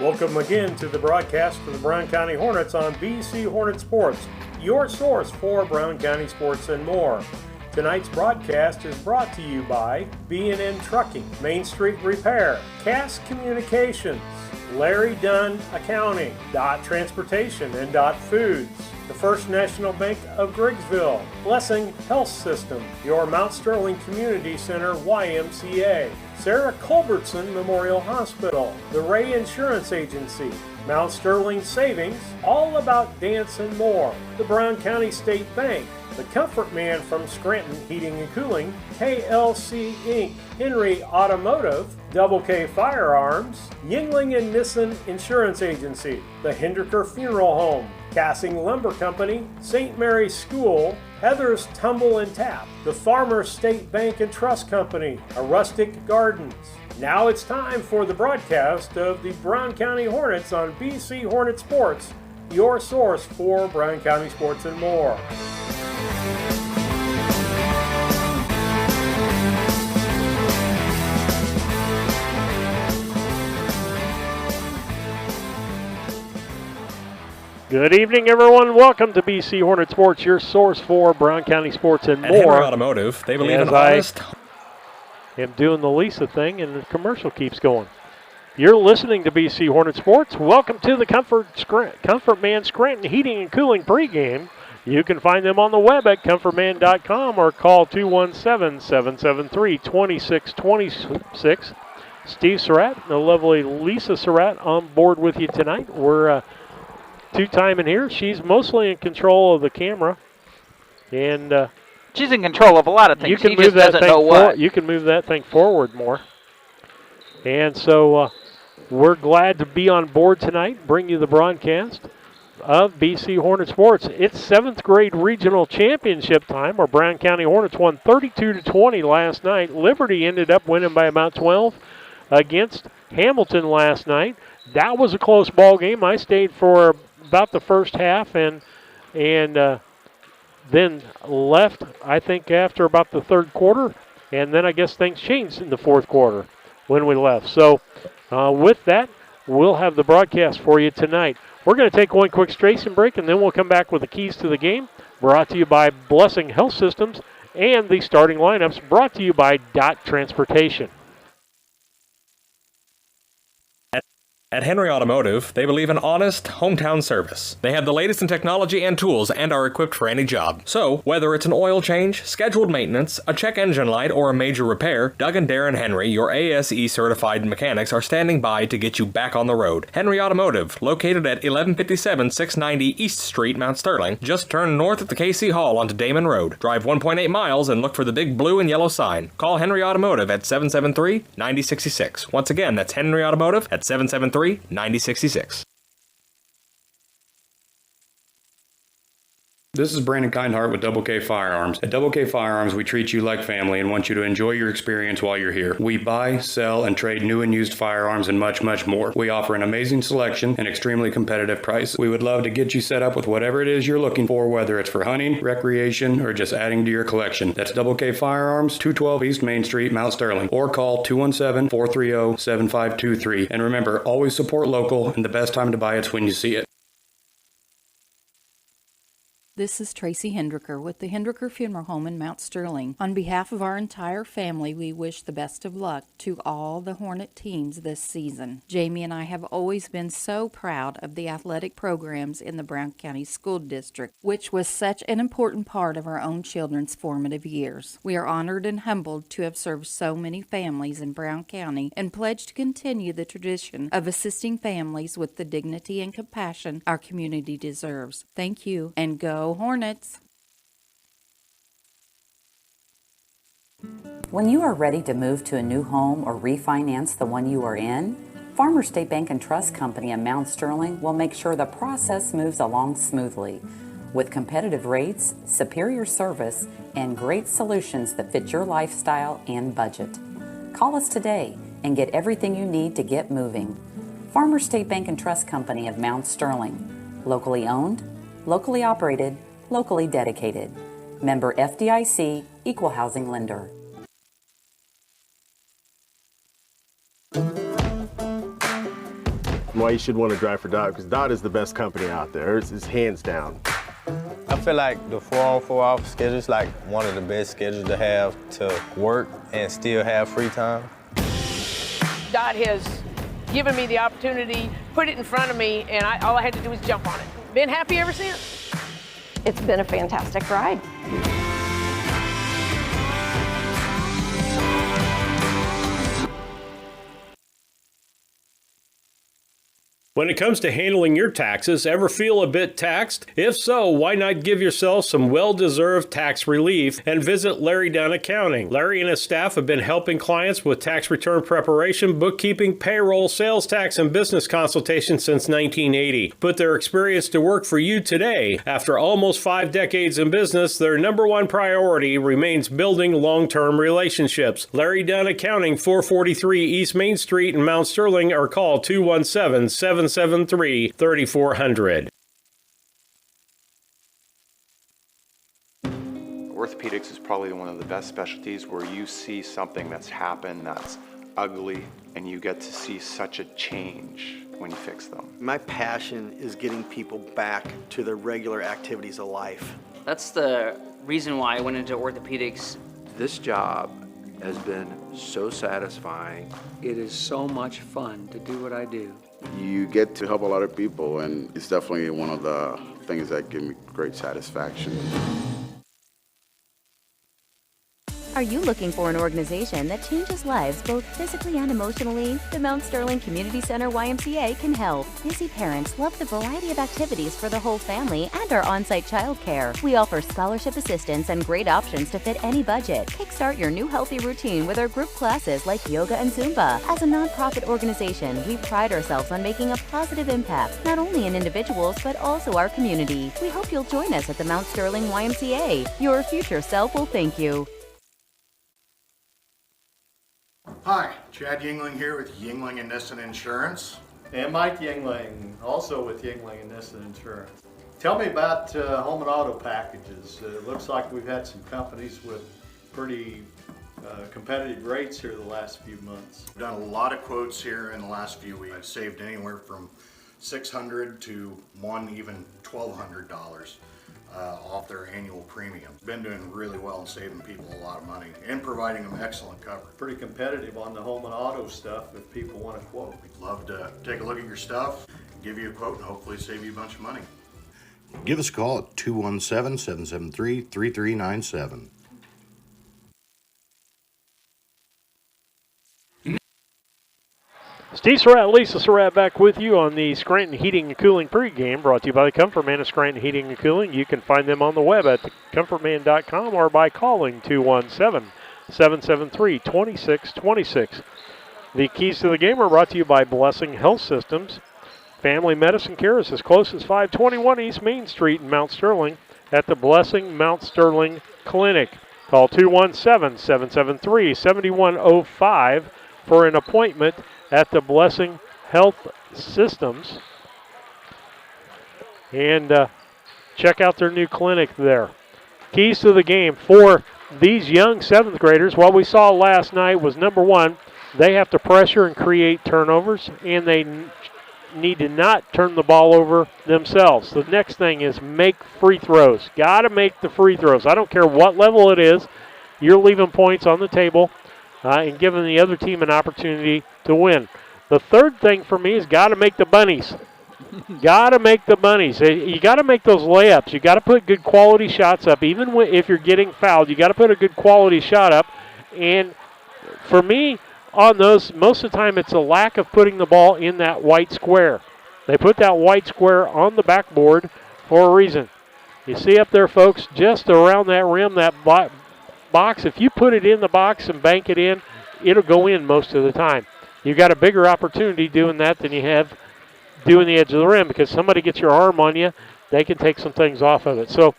Welcome again to the broadcast for the Brown County Hornets on BC Hornet Sports, your source for Brown County sports and more. Tonight's broadcast is brought to you by B&N Trucking, Main Street Repair, Cass Communications, Larry Dunn Accounting, Dot Transportation and Dot Foods, the First National Bank of Griggsville, Blessing Health System, your Mount Sterling Community Center YMCA, Sarah Culbertson Memorial Hospital, the Ray Insurance Agency, Mount Sterling Savings, All About Dance and More, the Brown County State Bank, the Comfort Man from Scranton Heating and Cooling, KLC Inc., Henry Automotive, Double K Firearms, Yingling and Nissen Insurance Agency, the Hendricker Funeral Home, Cassing Lumber Company, St. Mary's School, Heather's Tumble and Tap, the Farmers State Bank and Trust Company, A Rustic Gardens. Now it's time for the broadcast of the Brown County Hornets on BC Hornet Sports, your source for Brown County sports and more. Good evening, everyone. Welcome to BC Hornet Sports, your source for Brown County sports and more. At Henry Automotive, they believe in honest. I am doing the Lisa thing, and the commercial keeps going. You're listening to BC Hornet Sports. Welcome to the Comfort Man Scranton Heating and Cooling pregame. You can find them on the web at comfortman.com or call 217-773-2626. Steve Surratt, the lovely Lisa Surratt on board with you tonight. We're two-time in here. She's mostly in control of the camera. And she's in control of a lot of things. You can she move just doesn't know what. You can move that thing forward more. And so we're glad to be on board tonight, bring you the broadcast of BC Hornet Sports. It's 7th grade regional championship time, where Brown County Hornets won 32-20 last night. Liberty ended up winning by about 12 against Hamilton last night. That was a close ball game. I stayed for about the first half and then left, I think, after about the third quarter. And then I guess things changed in the fourth quarter when we left. So with that, we'll have the broadcast for you tonight. We're going to take one quick station break, and then we'll come back with the keys to the game, brought to you by Blessing Health Systems, and the starting lineups brought to you by Dot Transportation. At Henry Automotive, they believe in honest, hometown service. They have the latest in technology and tools and are equipped for any job. So, whether it's an oil change, scheduled maintenance, a check engine light, or a major repair, Doug and Darren Henry, your ASE-certified mechanics, are standing by to get you back on the road. Henry Automotive, located at 1157 690 East Street, Mount Sterling. Just turn north at the KC Hall onto Damon Road. Drive 1.8 miles and look for the big blue and yellow sign. Call Henry Automotive at 773-9066. Once again, that's Henry Automotive at 773-9066. This is Brandon Kindhart with Double K Firearms. At Double K Firearms, we treat you like family and want you to enjoy your experience while you're here. We buy, sell, and trade new and used firearms and much, much more. We offer an amazing selection and extremely competitive prices. We would love to get you set up with whatever it is you're looking for, whether it's for hunting, recreation, or just adding to your collection. That's Double K Firearms, 212 East Main Street, Mount Sterling, or call 217-430-7523. And remember, always support local, and the best time to buy it's when you see it. This is Tracy Hendricker with the Hendricker Funeral Home in Mount Sterling. On behalf of our entire family, we wish the best of luck to all the Hornet teams this season. Jamie and I have always been so proud of the athletic programs in the Brown County School District, which was such an important part of our own children's formative years. We are honored and humbled to have served so many families in Brown County and pledge to continue the tradition of assisting families with the dignity and compassion our community deserves. Thank you, and go Hornets! When you are ready to move to a new home or refinance the one you are in, Farmers State Bank and Trust Company in Mount Sterling will make sure the process moves along smoothly. With competitive rates, superior service, and great solutions that fit your lifestyle and budget. Call us today and get everything you need to get moving. Farmers State Bank and Trust Company of Mount Sterling. Locally owned, locally operated, locally dedicated. Member FDIC, Equal Housing Lender. and why you should want to drive for Dot, because Dot is the best company out there. It's hands down. I feel like the 4-on, 4-off schedule is like one of the best schedules to have to work and still have free time. Dot has given me the opportunity, put it in front of me, and all I had to do was jump on it. Been happy ever since. It's been a fantastic ride. When it comes to handling your taxes, ever feel a bit taxed? If so, why not give yourself some well-deserved tax relief and visit Larry Dunn Accounting. Larry and his staff have been helping clients with tax return preparation, bookkeeping, payroll, sales tax, and business consultation since 1980. Put their experience to work for you today. After almost 5 decades in business, their number one priority remains building long-term relationships. Larry Dunn Accounting, 443 East Main Street in Mount Sterling, or call 217-773-3400. Orthopedics is probably one of the best specialties where you see something that's happened that's ugly and you get to see such a change when you fix them. My passion is getting people back to their regular activities of life. That's the reason why I went into orthopedics. This job has been so satisfying. It is so much fun to do what I do. You get to help a lot of people, and it's definitely one of the things that give me great satisfaction. Are you looking for an organization that changes lives both physically and emotionally? The Mount Sterling Community Center YMCA can help. Busy parents love the variety of activities for the whole family and our on-site childcare. We offer scholarship assistance and great options to fit any budget. Kickstart your new healthy routine with our group classes like yoga and Zumba. As a nonprofit organization, we pride ourselves on making a positive impact, not only in individuals, but also our community. We hope you'll join us at the Mount Sterling YMCA. Your future self will thank you. Hi, Chad Yingling here with Yingling and Nissen Insurance. And Mike Yingling, also with Yingling and Nissen Insurance. Tell me about home and auto packages. It looks like we've had some companies with pretty competitive rates here the last few months. We've done a lot of quotes here in the last few weeks. I've saved anywhere from $600 to even $1,200 off their annual premium. Been doing really well and saving people a lot of money and providing them excellent coverage. Pretty competitive on the home and auto stuff if people want to quote. We'd love to take a look at your stuff, give you a quote, and hopefully save you a bunch of money. Give us a call at 217-773-3397. Steve Surratt, Lisa Surratt back with you on the Scranton Heating and Cooling pregame, brought to you by the Comfort Man of Scranton Heating and Cooling. You can find them on the web at comfortman.com or by calling 217-773-2626. The keys to the game are brought to you by Blessing Health Systems. Family medicine care is as close as 521 East Main Street in Mount Sterling at the Blessing Mount Sterling Clinic. Call 217-773-7105 for an appointment at the Blessing Health Systems. And check out their new clinic there. Keys to the game for these young 7th graders, what we saw last night was, number one, they have to pressure and create turnovers, and they need to not turn the ball over themselves. The next thing is make free throws. Got to make the free throws. I don't care what level it is. You're leaving points on the table and giving the other team an opportunity to win. The third thing for me is got to make the bunnies. Got to make the bunnies. You got to make those layups. You got to put good quality shots up. Even if you're getting fouled, you got to put a good quality shot up. And for me, on those, most of the time it's a lack of putting the ball in that white square. They put that white square on the backboard for a reason. You see up there, folks, just around that rim, that box, if you put it in the box and bank it in, it'll go in most of the time. You've got a bigger opportunity doing that than you have doing the edge of the rim, because somebody gets your arm on you, they can take some things off of it. So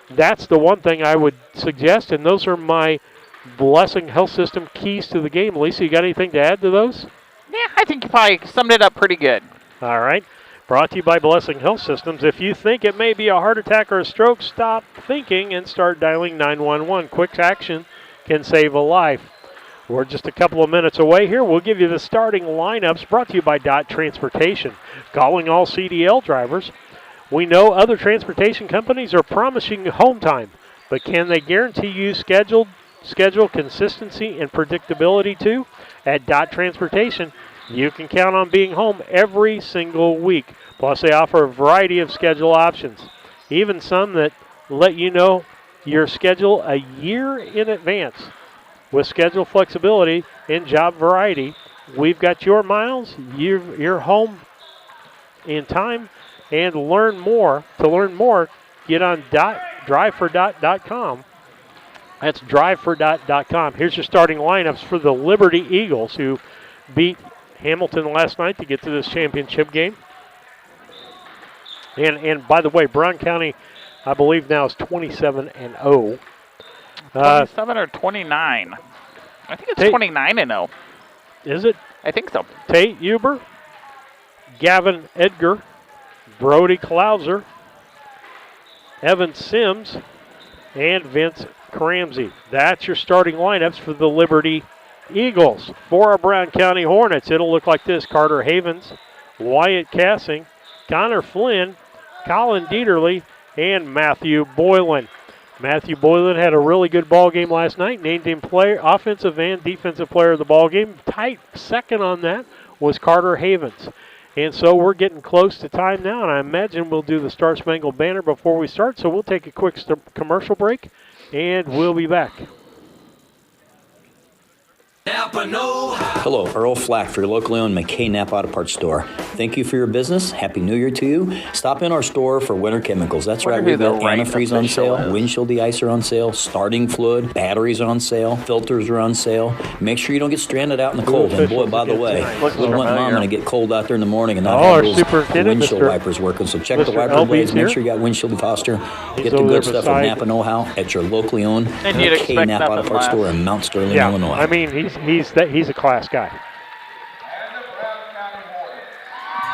that's the one thing I would suggest, and those are my Blessing Health System keys to the game. Lisa, you got anything to add to those? Yeah, I think you probably summed it up pretty good. All right. Brought to you by Blessing Health Systems. If you think it may be a heart attack or a stroke, stop thinking and start dialing 911. Quick action can save a life. We're just a couple of minutes away here. We'll give you the starting lineups brought to you by Dot Transportation. Calling all CDL drivers. We know other transportation companies are promising home time, but can they guarantee you schedule consistency and predictability too? At Dot Transportation, you can count on being home every single week. Plus, they offer a variety of schedule options, even some that let you know your schedule a year in advance. With schedule flexibility and job variety, we've got your miles, you're home in time, and learn more. To learn more, get on drivefordot.com. That's drivefordot.com. Here's your starting lineups for the Liberty Eagles, who beat Hamilton last night to get to this championship game. And by the way, Brown County, I believe now is 27-0. 27 or 29? I think it's 29-0. Is it? I think so. Tate Huber, Gavin Edgar, Brody Klauser, Evan Sims, and Vince Cramsey. That's your starting lineups for the Liberty Eagles. For our Brown County Hornets, it'll look like this. Carter Havens, Wyatt Cassing, Connor Flynn, Colin Dieterle, and Matthew Boylan. Matthew Boylan had a really good ball game last night. Named him offensive and defensive player of the ball game. Tight second on that was Carter Havens. And so we're getting close to time now, and I imagine we'll do the Star Spangled Banner before we start. So we'll take a quick commercial break, and we'll be back. Hello, Earl Flack for your locally owned McKay Napa Auto Parts store. Thank you for your business. Happy New Year to you. Stop in our store for winter chemicals. That's right, we've got antifreeze on sale, windshield de-icer on sale, starting fluid, batteries are on sale, filters are on sale. Make sure you don't get stranded out in the cold. And boy, by the way, we want mom to get cold out there in the morning and not have those windshield wipers working. So check the wiper blades, make sure you got windshield defroster. Get the good stuff from Napa Know-How at your locally owned McKay Napa Auto Parts store in Mount Sterling, Illinois. I mean, he's a class guy.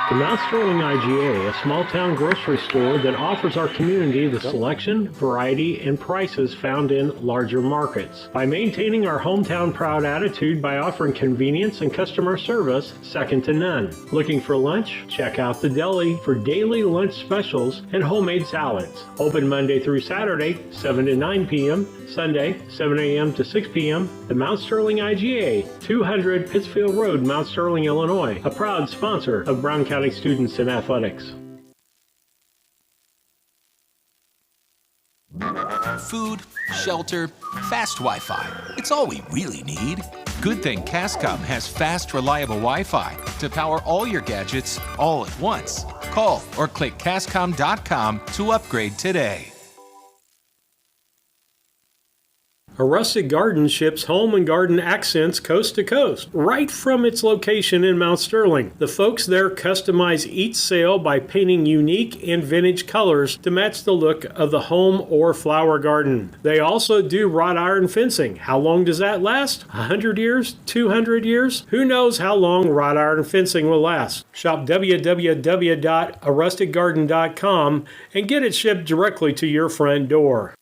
The Mount Sterling IGA, a small-town grocery store that offers our community the selection, variety, and prices found in larger markets. By maintaining our hometown proud attitude by offering convenience and customer service second to none. Looking for lunch? Check out the deli for daily lunch specials and homemade salads. Open Monday through Saturday, 7 to 9 p.m., Sunday, 7 a.m. to 6 p.m. The Mount Sterling IGA, 200 Pittsfield Road, Mount Sterling, Illinois, a proud sponsor of Brown County Students in Athletics. Food, shelter, fast Wi-Fi. It's all we really need. Good thing Cascom has fast, reliable Wi-Fi to power all your gadgets all at once. Call or click Cascom.com to upgrade today. A Rustic Garden ships home and garden accents coast to coast, right from its location in Mount Sterling. The folks there customize each sail by painting unique and vintage colors to match the look of the home or flower garden. They also do wrought iron fencing. How long does that last? 100 years? 200 years? Who knows how long wrought iron fencing will last? Shop www.arusticgarden.com and get it shipped directly to your front door.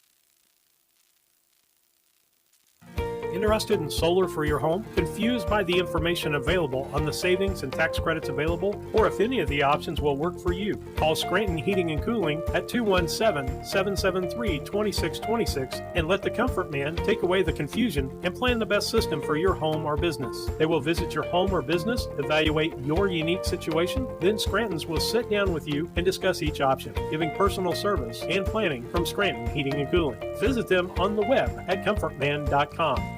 Interested in solar for your home? Confused by the information available on the savings and tax credits available? Or if any of the options will work for you? Call Scranton Heating and Cooling at 217-773-2626 and let the Comfort Man take away the confusion and plan the best system for your home or business. They will visit your home or business, evaluate your unique situation, then Scranton's will sit down with you and discuss each option, giving personal service and planning from Scranton Heating and Cooling. Visit them on the web at comfortman.com.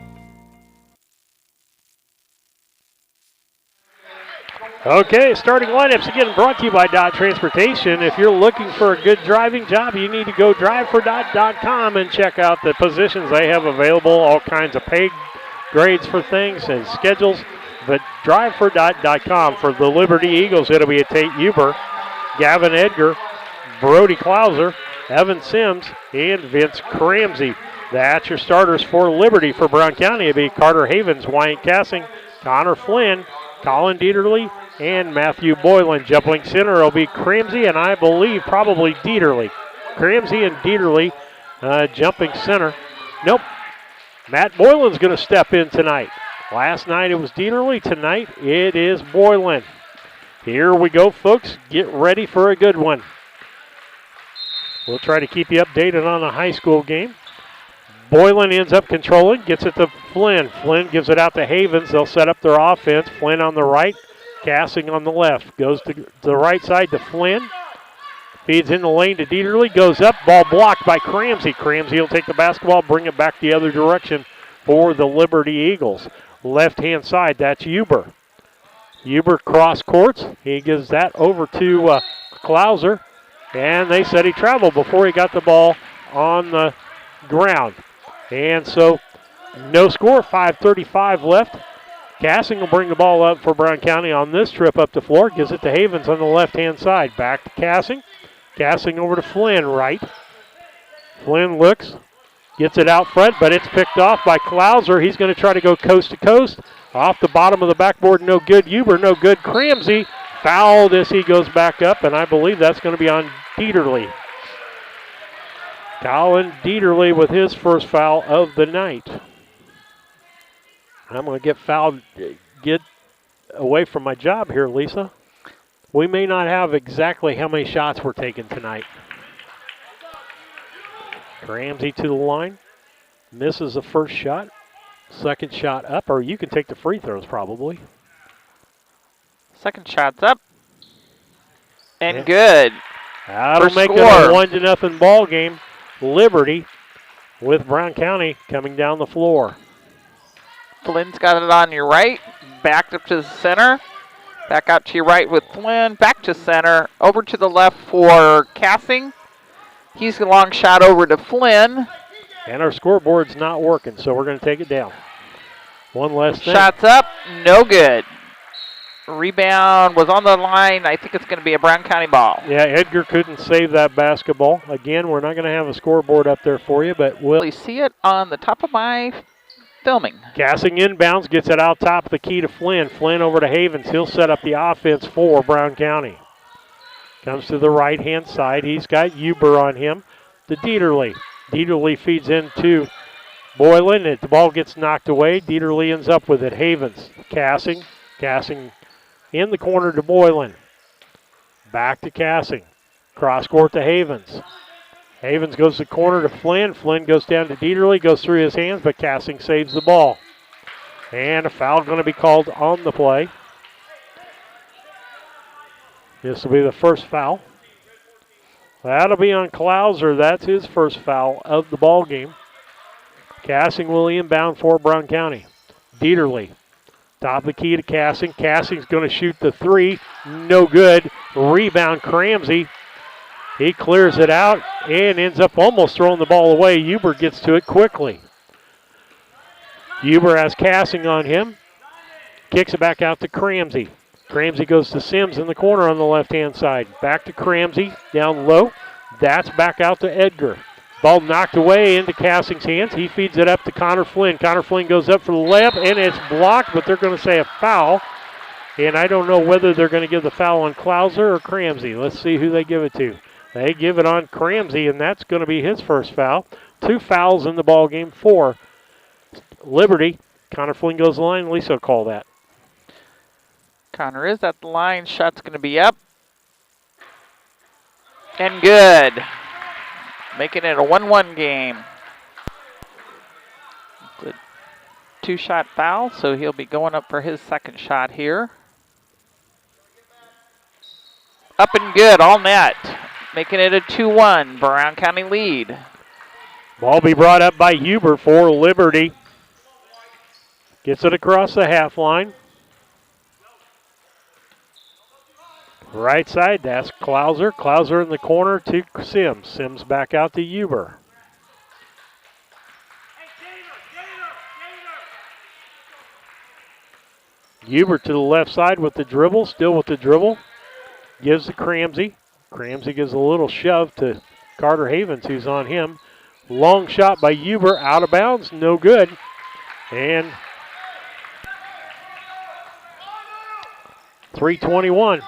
Okay, starting lineups again brought to you by Dot Transportation. If you're looking for a good driving job, you need to go drivefordot.com and check out the positions they have available, all kinds of pay grades for things and schedules. But drivefordot.com. For the Liberty Eagles, it'll be a Tate Huber, Gavin Edgar, Brody Klauser, Evan Sims, and Vince Cramsey. That's your starters for Liberty. For Brown County, it'll be Carter Havens, Wyatt Cassing, Connor Flynn, Colin Dieterle, and Matthew Boylan. Jumping center will be Cramsey and I believe probably Dieterle. Cramsey and Dieterle jumping center. Nope. Matt Boylan's going to step in tonight. Last night it was Dieterle. Tonight it is Boylan. Here we go, folks. Get ready for a good one. We'll try to keep you updated on the high school game. Boylan ends up controlling, gets it to Flynn. Flynn gives it out to Havens. They'll set up their offense. Flynn on the right, Cassing on the left. Goes to the right side to Flynn. Feeds in the lane to Dieterle. Goes up, ball blocked by Cramsey. Cramsey will take the basketball, bring it back the other direction for the Liberty Eagles. Left-hand side, that's Huber. Huber cross courts. He gives that over to Klauser. And they said he traveled before he got the ball on the ground. And so no score, 5:35 left. Cassing will bring the ball up for Brown County on this trip up the floor. Gives it to Havens on the left-hand side. Back to Cassing. Cassing over to Flynn, right. Flynn looks, gets it out front, but it's picked off by Klauser. He's going to try to go coast to coast. Off the bottom of the backboard, no good. Huber, no good. Cramsey fouled as he goes back up, and I believe that's going to be on Dieterle. Colin Dieterle with his first foul of the night. I'm going to get fouled, get away from my job here, Lisa. We may not have exactly how many shots we're taking tonight. Cramsey to the line. Misses the first shot. Second shot up, or you can take the free throws probably. Second shot's up. And good. That'll make it a 1-0 ball game. Liberty with Brown County coming down the floor. Flynn's got it on your right. Backed up to the center. Back out to your right with Flynn. Back to center. Over to the left for Cassing. He's a long shot over to Flynn. And our scoreboard's not working, so we're going to take it down. One less thing. Shots up. No good. Rebound was on the line. I think it's going to be a Brown County ball. Yeah, Edgar couldn't save that basketball. Again, we're not going to have a scoreboard up there for you, but we'll see it on the top of my filming. Cassing inbounds, gets it out top of the key to Flynn. Flynn over to Havens. He'll set up the offense for Brown County. Comes to the right-hand side. He's got Huber on him. To Dieterle. Dieterle feeds into Boylan. The ball gets knocked away. Dieterle ends up with it. Havens. Cassing. Cassing in the corner to Boylan. Back to Cassing. Cross court to Havens. Havens goes to corner to Flynn. Flynn goes down to Dieterle, goes through his hands, but Cassing saves the ball. And a foul going to be called on the play. This will be the first foul. That'll be on Klauser. That's his first foul of the ball game. Cassing will inbound for Brown County. Dieterle. Top of the key to Cassing. Cassing's going to shoot the three. No good. Rebound, Cramsey. He clears it out and ends up almost throwing the ball away. Huber gets to it quickly. Huber has Cassing on him. Kicks it back out to Cramsey. Cramsey goes to Sims in the corner on the left-hand side. Back to Cramsey, down low. That's back out to Edgar. Ball knocked away into Cassing's hands. He feeds it up to Connor Flynn. Connor Flynn goes up for the layup, and it's blocked, but they're going to say a foul. And I don't know whether they're going to give the foul on Klauser or Cramsey. Let's see who they give it to. They give it on Cramsey, and that's going to be his first foul. 2 fouls in the ball game for Liberty. Connor Flynn goes to the line. Lisa will call that. Connor is at the line. Shot's going to be up. And good. Making it a 1-1 game. It's a 2-shot foul, so he'll be going up for his second shot here. Up and good, all net. Making it a 2-1, Brown County lead. Ball be brought up by Huber for Liberty. Gets it across the half line. Right side, that's Klauser. Klauser in the corner to Sims. Sims back out to Huber. Huber to the left side with the dribble, still with the dribble. Gives to Cramsey. Cramsey gives a little shove to Carter Havens, who's on him. Long shot by Huber, out of bounds, no good. And 3:21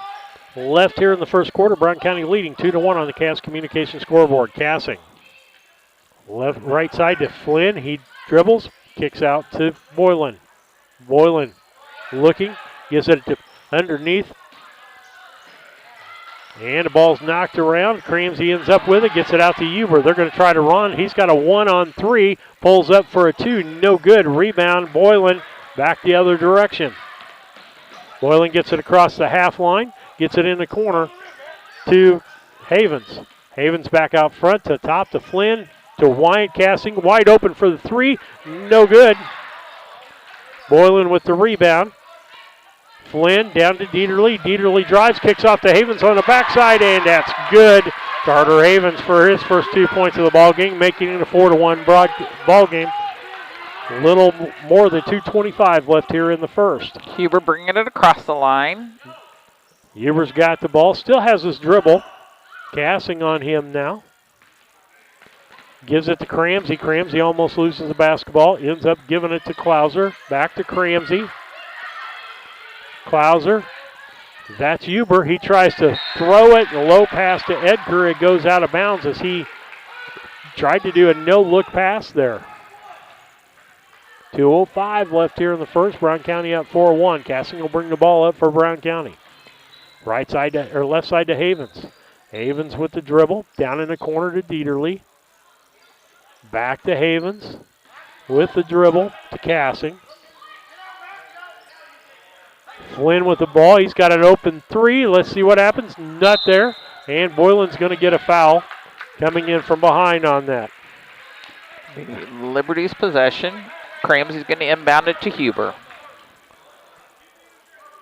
left here in the first quarter. Brown County leading 2-1 on the Cass Communication scoreboard. Cassing. Right side to Flynn. He dribbles, kicks out to Boylan. Boylan looking, gets it to underneath. And the ball's knocked around. Cramsey ends up with it, gets it out to Huber. They're going to try to run. He's got a 1-on-3, pulls up for a 2, no good. Rebound, Boylan back the other direction. Boylan gets it across the half line, gets it in the corner to Havens. Havens back out front to top to Flynn, to Wyatt Casting, wide open for the 3, no good. Boylan with the rebound. Flynn down to Dieterle. Dieterle drives, kicks off to Havens on the backside, and that's good. Carter Havens for his first 2 points of the ball game, making it a 4-1 ball game. A little more than 2:25 left here in the first. Huber bringing it across the line. Huber's got the ball, still has his dribble. Casting on him now. Gives it to Cramsey. Cramsey almost loses the basketball. Ends up giving it to Klauser. Back to Cramsey. Klauser. That's Huber. He tries to throw it. A low pass to Edgar. It goes out of bounds as he tried to do a no-look pass there. 2:05 left here in the first. Brown County up 4-1. Casting will bring the ball up for Brown County. Right side to, or left side to Havens. Havens with the dribble. Down in the corner to Dieterle. Back to Havens with the dribble to Casting. Flynn with the ball. He's got an open 3. Let's see what happens. Not there. And Boylan's going to get a foul coming in from behind on that. Liberty's possession. Cramsey's going to inbound it to Huber.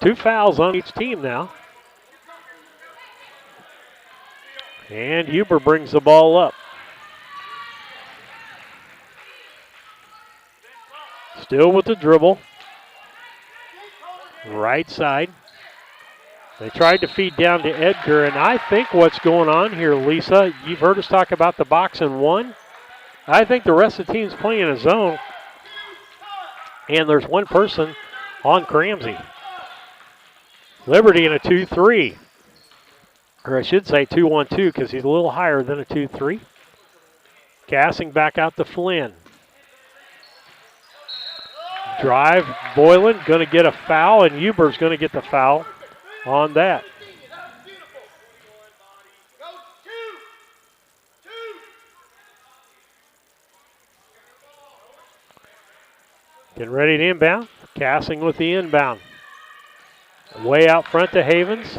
2 fouls on each team now. And Huber brings the ball up. Still with the dribble. Right side. They tried to feed down to Edgar, and I think what's going on here, Lisa, you've heard us talk about the box and 1. I think the rest of the team's playing a zone, and there's one person on Cramsey. Liberty in a 2-3. Or I should say 2-1-2 because he's a little higher than a 2-3. Casting back out to Flynn. Drive, Boylan going to get a foul, and Huber's going to get the foul on that. Getting ready to inbound. Casting with the inbound. Way out front to Havens.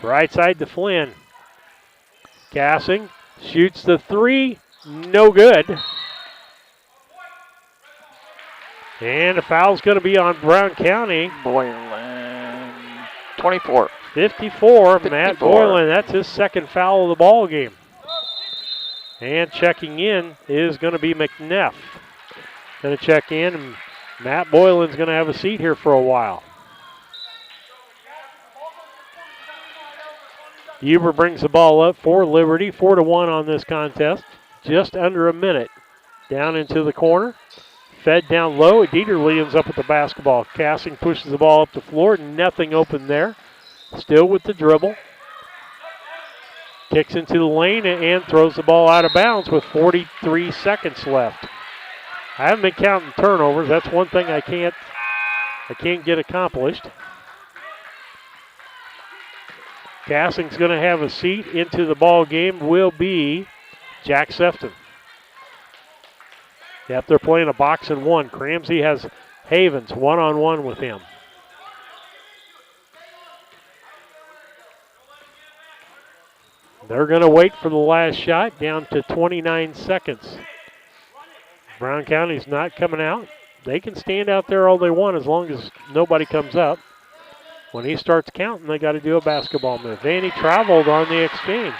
Right side to Flynn. Casting. Shoots the 3, no good. And the foul's going to be on Brown County. Boylan, 24. 54, Matt Boylan, that's his second foul of the ball game. And checking in is going to be McNeff. Going to check in, and Matt Boylan's going to have a seat here for a while. Huber brings the ball up for Liberty, 4-1 on this contest. Just under a minute. Down into the corner. Fed down low. Dieterle ends up with the basketball. Casting pushes the ball up the floor. Nothing open there. Still with the dribble. Kicks into the lane and throws the ball out of bounds with 43 seconds left. I haven't been counting turnovers. That's one thing I can't get accomplished. Casting's going to have a seat into the ball game will be Jack Sefton. Yep, they're playing a box and 1. Cramsey has Havens 1-on-1 with him. They're going to wait for the last shot down to 29 seconds. Brown County's not coming out. They can stand out there all they want as long as nobody comes up. When he starts counting, they got to do a basketball move. And he traveled on the exchange.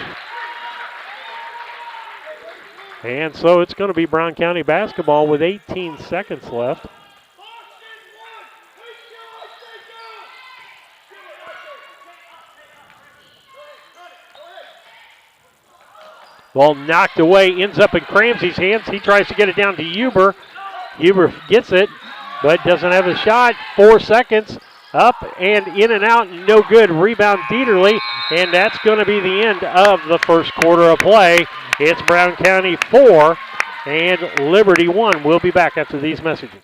And so it's going to be Brown County basketball with 18 seconds left. Ball knocked away, ends up in Cramsey's hands. He tries to get it down to Huber. Huber gets it, but doesn't have a shot. 4 seconds. Up and in and out, no good. Rebound Dieterle, and that's going to be the end of the first quarter of play. It's Brown County 4 and Liberty 1. We'll be back after these messages.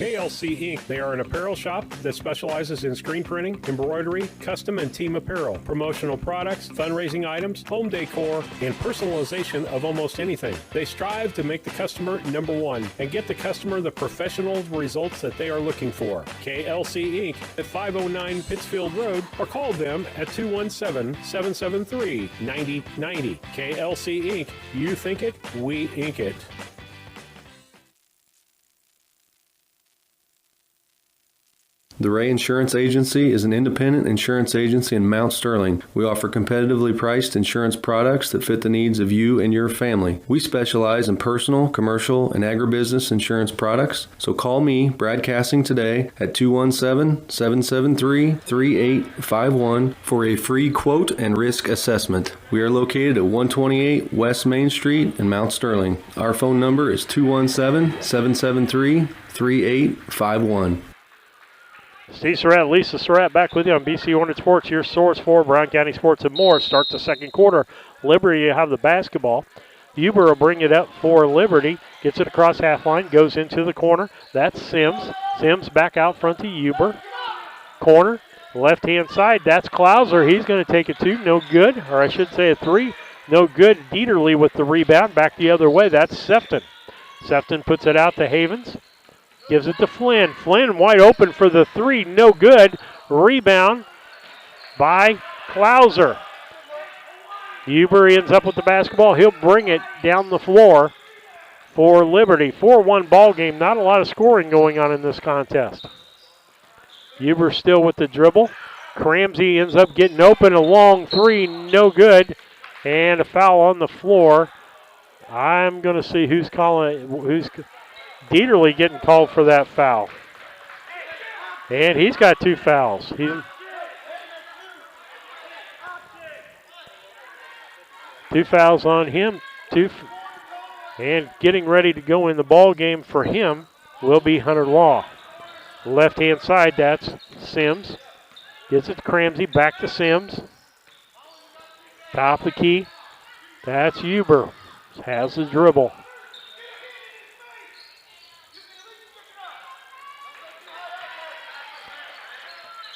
KLC Inc. They are an apparel shop that specializes in screen printing, embroidery, custom and team apparel, promotional products, fundraising items, home decor, and personalization of almost anything. They strive to make the customer number one and get the customer the professional results that they are looking for. KLC Inc. at 509 Pittsfield Road, or call them at 217-773-9090. KLC Inc. You think it, we ink it. The Ray Insurance Agency is an independent insurance agency in Mount Sterling. We offer competitively priced insurance products that fit the needs of you and your family. We specialize in personal, commercial, and agribusiness insurance products. So call me, Brad Cassing, today at 217-773-3851 for a free quote and risk assessment. We are located at 128 West Main Street in Mount Sterling. Our phone number is 217-773-3851. Steve Surratt, Lisa Surratt back with you on BC Hornet Sports, your source for Brown County sports and more. Start the second quarter. Liberty have the basketball. Huber will bring it up for Liberty. Gets it across half line, goes into the corner. That's Sims. Sims back out front to Huber. Corner, left-hand side. That's Klauser. He's going to take it two. No good, or I should say a three. No good. Dieterle with the rebound. Back the other way. That's Sefton. Sefton puts it out to Havens. Gives it to Flynn. Flynn wide open for the three. No good. Rebound by Klauser. Huber ends up with the basketball. He'll bring it down the floor for Liberty. 4-1 ball game. Not a lot of scoring going on in this contest. Huber still with the dribble. Cramsey ends up getting open. A long three. No good. And a foul on the floor. I'm going to see who's calling it. Dieterle getting called for that foul. And he's got two fouls. Two fouls on him. And getting ready to go in the ball game for him will be Hunter Law. Left-hand side, that's Sims. Gets it to Cramsey, back to Sims. Top of the key, that's Huber. Has the dribble.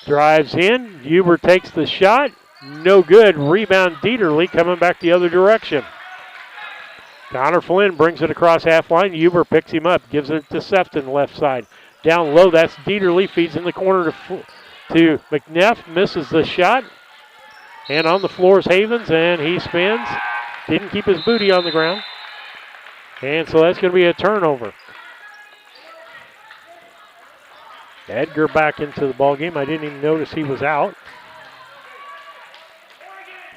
Drives in. Huber takes the shot. No good. Rebound Dieterle coming back the other direction. Connor Flynn brings it across half line. Huber picks him up. Gives it to Sefton left side. Down low. That's Dieterle. Feeds in the corner to McNeff. Misses the shot. And on the floor is Havens. And he spins. Didn't keep his booty on the ground. And so that's going to be a turnover. Edgar back into the ball game. I didn't even notice he was out.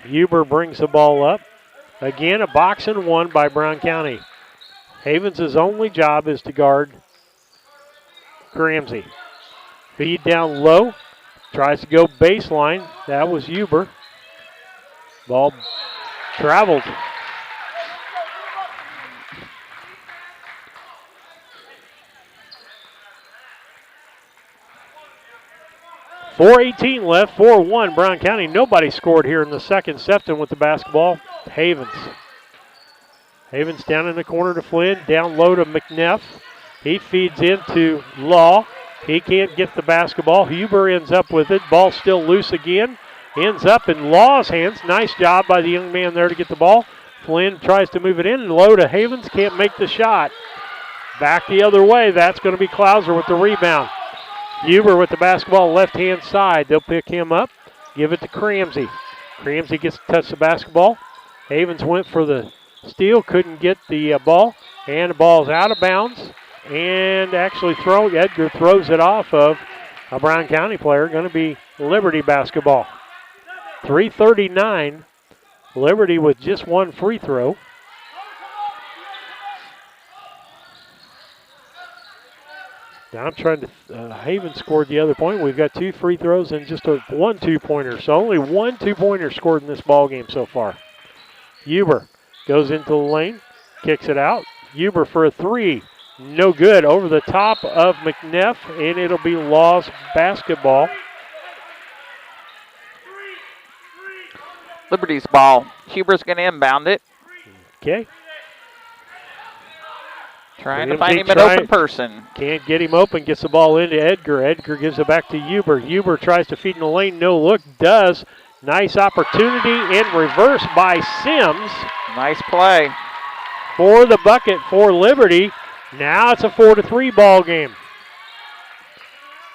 Huber brings the ball up. Again, a box and one by Brown County. Havens' only job is to guard Cramsey. Feed down low. Tries to go baseline. That was Huber. Ball traveled. .4:18 left, 4-1 Brown County. Nobody scored here in the second. Sefton with the basketball. Havens. Havens down in the corner to Flynn. Down low to McNeff. He feeds into Law. He can't get the basketball. Huber ends up with it. Ball still loose again. Ends up in Law's hands. Nice job by the young man there to get the ball. Flynn tries to move it in. Low to Havens. Can't make the shot. Back the other way. That's going to be Klauser with the rebound. Huber with the basketball left-hand side. They'll pick him up, give it to Cramsey. Cramsey gets to touch the basketball. Havens went for the steal, couldn't get the ball, and the ball's out of bounds. And actually Edgar throws it off of a Brown County player, going to be Liberty basketball. 3:39, Liberty with just one free throw. Now I'm trying to, Havens scored the other point. We've got two free throws and just one two-pointer. So only one two-pointer scored in this ball game so far. Huber goes into the lane, kicks it out. Huber for a three. No good. Over the top of McNeff, and it'll be Law's basketball. Liberty's ball. Huber's going to inbound it. Okay. Trying to find him an open person. Can't get him open. Gets the ball into Edgar. Edgar gives it back to Huber. Huber tries to feed in the lane. No look. Does. Nice opportunity in reverse by Sims. Nice play. For the bucket for Liberty. Now it's a 4-3 ball game.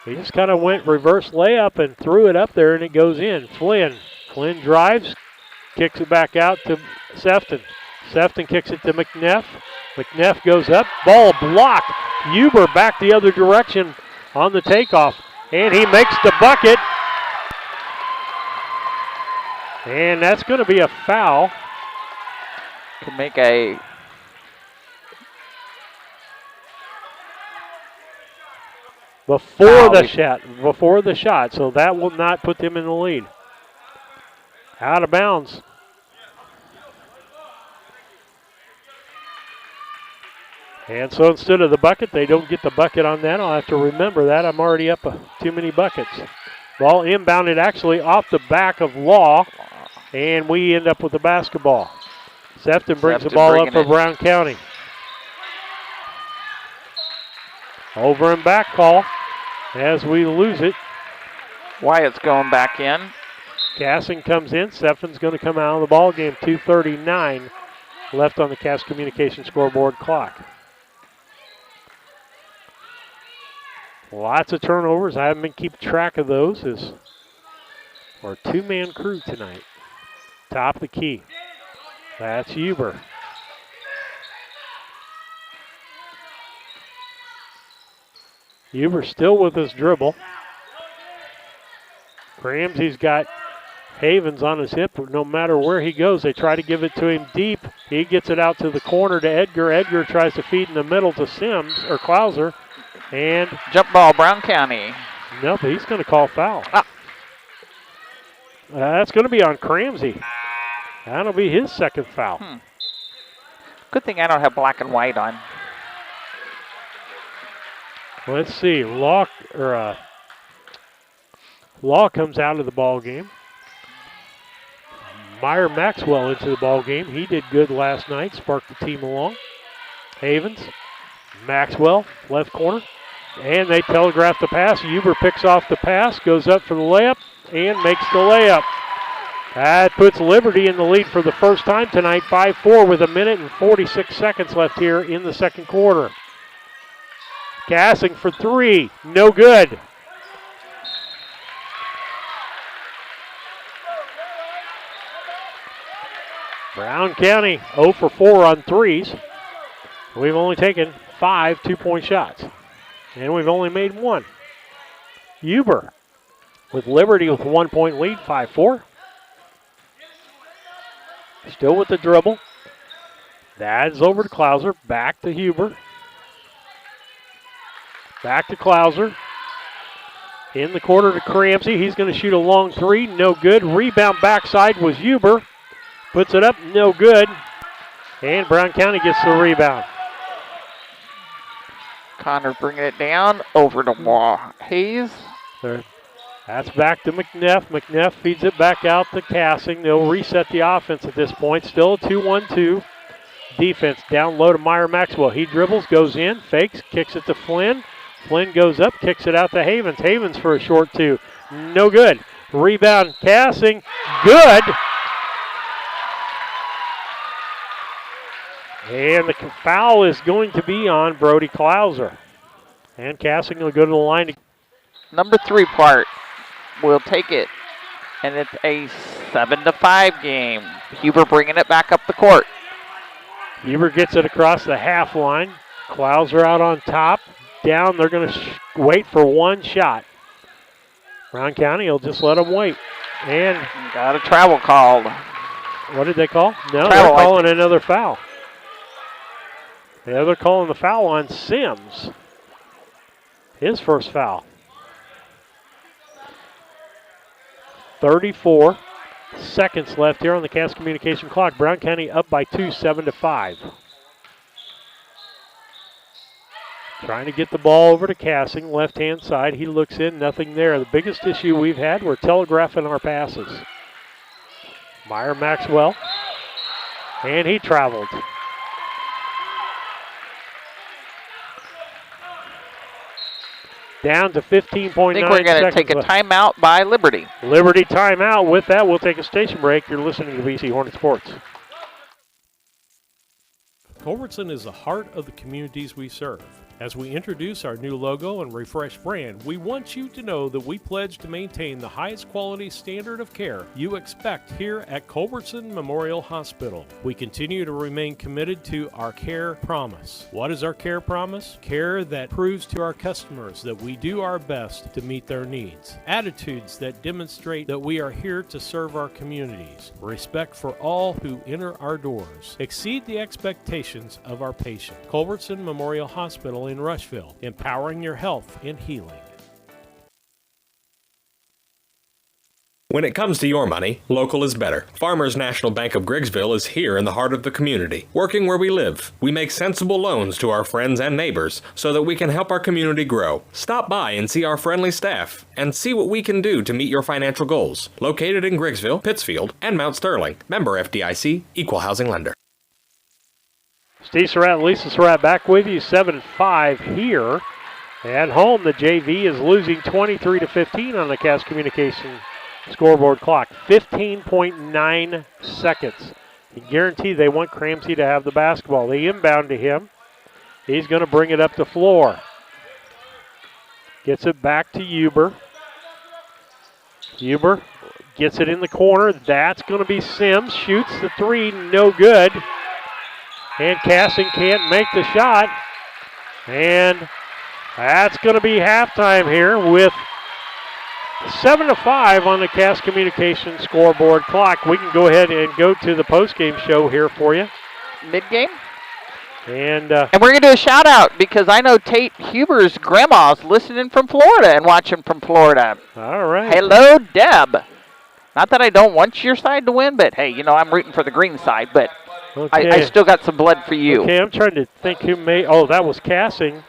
He just kind of went reverse layup and threw it up there, and it goes in. Flynn drives, kicks it back out to Sefton. Sefton kicks it to McNeff. McNeff goes up, ball blocked. Huber back the other direction on the takeoff, and he makes the bucket. And that's going to be a foul. Can make a before the shot, so that will not put them in the lead. Out of bounds. And so instead of the bucket, they don't get the bucket on that. I'll have to remember that. I'm already up too many buckets. Ball inbounded actually off the back of Law, and we end up with the basketball. Sefton brings the ball up for Brown County. Over and back call as we lose it. Wyatt's going back in. Cassing comes in. Sefton's going to come out of the ball game. 2:39 left on the Cass Communication scoreboard clock. Lots of turnovers. I haven't been keeping track of those. We're a two-man crew tonight. Top of the key. That's Huber. Huber still with his dribble. Ramsey's got Havens on his hip. No matter where he goes, they try to give it to him deep. He gets it out to the corner to Edgar. Edgar tries to feed in the middle to Sims, or Klauser. And jump ball, Brown County. No, but he's going to call foul. That's going to be on Cramsey. That'll be his second foul. Good thing I don't have black and white on. Let's see. Law comes out of the ball game. Meyer Maxwell into the ball game. He did good last night, sparked the team along. Havens, Maxwell, left corner, and they telegraph the pass. Huber picks off the pass, goes up for the layup, and makes the layup. That puts Liberty in the lead for the first time tonight, 5-4 with 1 minute and 46 seconds left here in the second quarter. Gassing for three, no good. Brown County 0 for 4 on threes. We've only taken 5 two-point shots, and we've only made one. Huber with Liberty with 1 point lead, 5-4. Still with the dribble. That's over to Klauser, back to Huber. Back to Klauser. In the corner to Cramsey. He's going to shoot a long three. No good. Rebound backside was Huber. Puts it up. No good. And Brown County gets the rebound. Connor bringing it down. Over to Hayes. That's back to McNeff. McNeff feeds it back out to Cassing. They'll reset the offense at this point. Still a 2-1-2. Defense down low to Meyer Maxwell. He dribbles, goes in, fakes, kicks it to Flynn. Flynn goes up, kicks it out to Havens. Havens for a short two. No good. Rebound, Cassing. Good. And the foul is going to be on Brody Klauser. And Cassing will go to the line. Number 3 part will take it. And it's a 7-5 game. Huber bringing it back up the court. Huber gets it across the half line. Klauser out on top. Down, they're going to wait for one shot. Brown County will just let them wait. And got a travel called. What did they call? No, travel, they're calling another foul. Yeah, they're calling the foul on Sims. His first foul. 34 seconds left here on the Cass Communication clock. Brown County up by 2, 7-5. Trying to get the ball over to Cassing, left-hand side. He looks in, nothing there. The biggest issue we've had, we're telegraphing our passes. Meyer Maxwell, and he traveled. Down to 15.9 seconds. I think we're going to take a timeout by Liberty. Liberty timeout. With that, we'll take a station break. You're listening to BC Hornet Sports. Culbertson is the heart of the communities we serve. As we introduce our new logo and refreshed brand, we want you to know that we pledge to maintain the highest quality standard of care you expect here at Culbertson Memorial Hospital. We continue to remain committed to our care promise. What is our care promise? Care that proves to our customers that we do our best to meet their needs. Attitudes that demonstrate that we are here to serve our communities. Respect for all who enter our doors. Exceed the expectations of our patient. Culbertson Memorial Hospital in Rushville, empowering your health and healing. When it comes to your money, local is better. Farmers National Bank of Griggsville is here in the heart of the community, working where we live. We make sensible loans to our friends and neighbors so that we can help our community grow. Stop by and see our friendly staff and see what we can do to meet your financial goals. Located in Griggsville, Pittsfield, and Mount Sterling. Member FDIC, Equal Housing Lender. Steve Surratt and Lisa Surratt back with you, 7-5 here. At home, the JV is losing 23-15 on the Cass Communication scoreboard clock. 15.9 seconds. You guarantee they want Cramsey to have the basketball. They inbound to him. He's going to bring it up the floor. Gets it back to Huber. Huber gets it in the corner. That's going to be Sims. Shoots the three, no good. And Cassing can't make the shot. And that's going to be halftime here with 7-5 on the Cass Communications scoreboard clock. We can go ahead and go to the postgame show here for you. Mid-game? And we're going to do a shout-out because I know Tate Huber's grandma's listening from Florida and watching from Florida. All right. Hello, Deb. Not that I don't want your side to win, but, hey, you know, I'm rooting for the green side, but okay. I still got some blood for you. Okay, I'm trying to think who made, oh, that was Cassing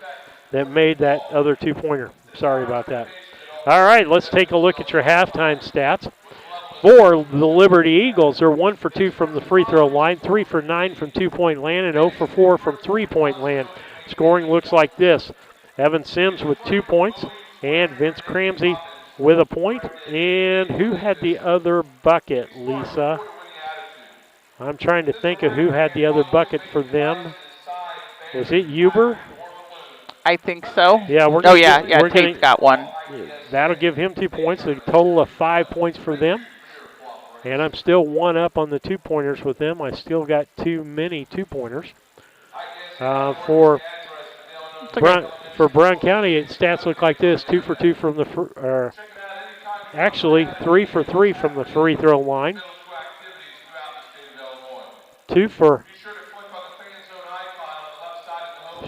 that made that other two-pointer. Sorry about that. All right, let's take a look at your halftime stats. For the Liberty Eagles, they're 1 for 2 from the free throw line, 3 for 9 from two-point land, and 0 for 4 from three-point land. Scoring looks like this. Evan Sims with 2 points, and Vince Cramsey with a point. And who had the other bucket, Lisa? I'm trying to think of who had the other bucket for them. Was it Huber? I think so. Yeah, Tate's got one. That'll give him 2 points, a total of 5 points for them. And I'm still 1 up on the two-pointers with them. I still got too many two-pointers. For Brown County, stats look like this: 2 for 2 from the, actually 3 for 3 from the free throw line. 2 for,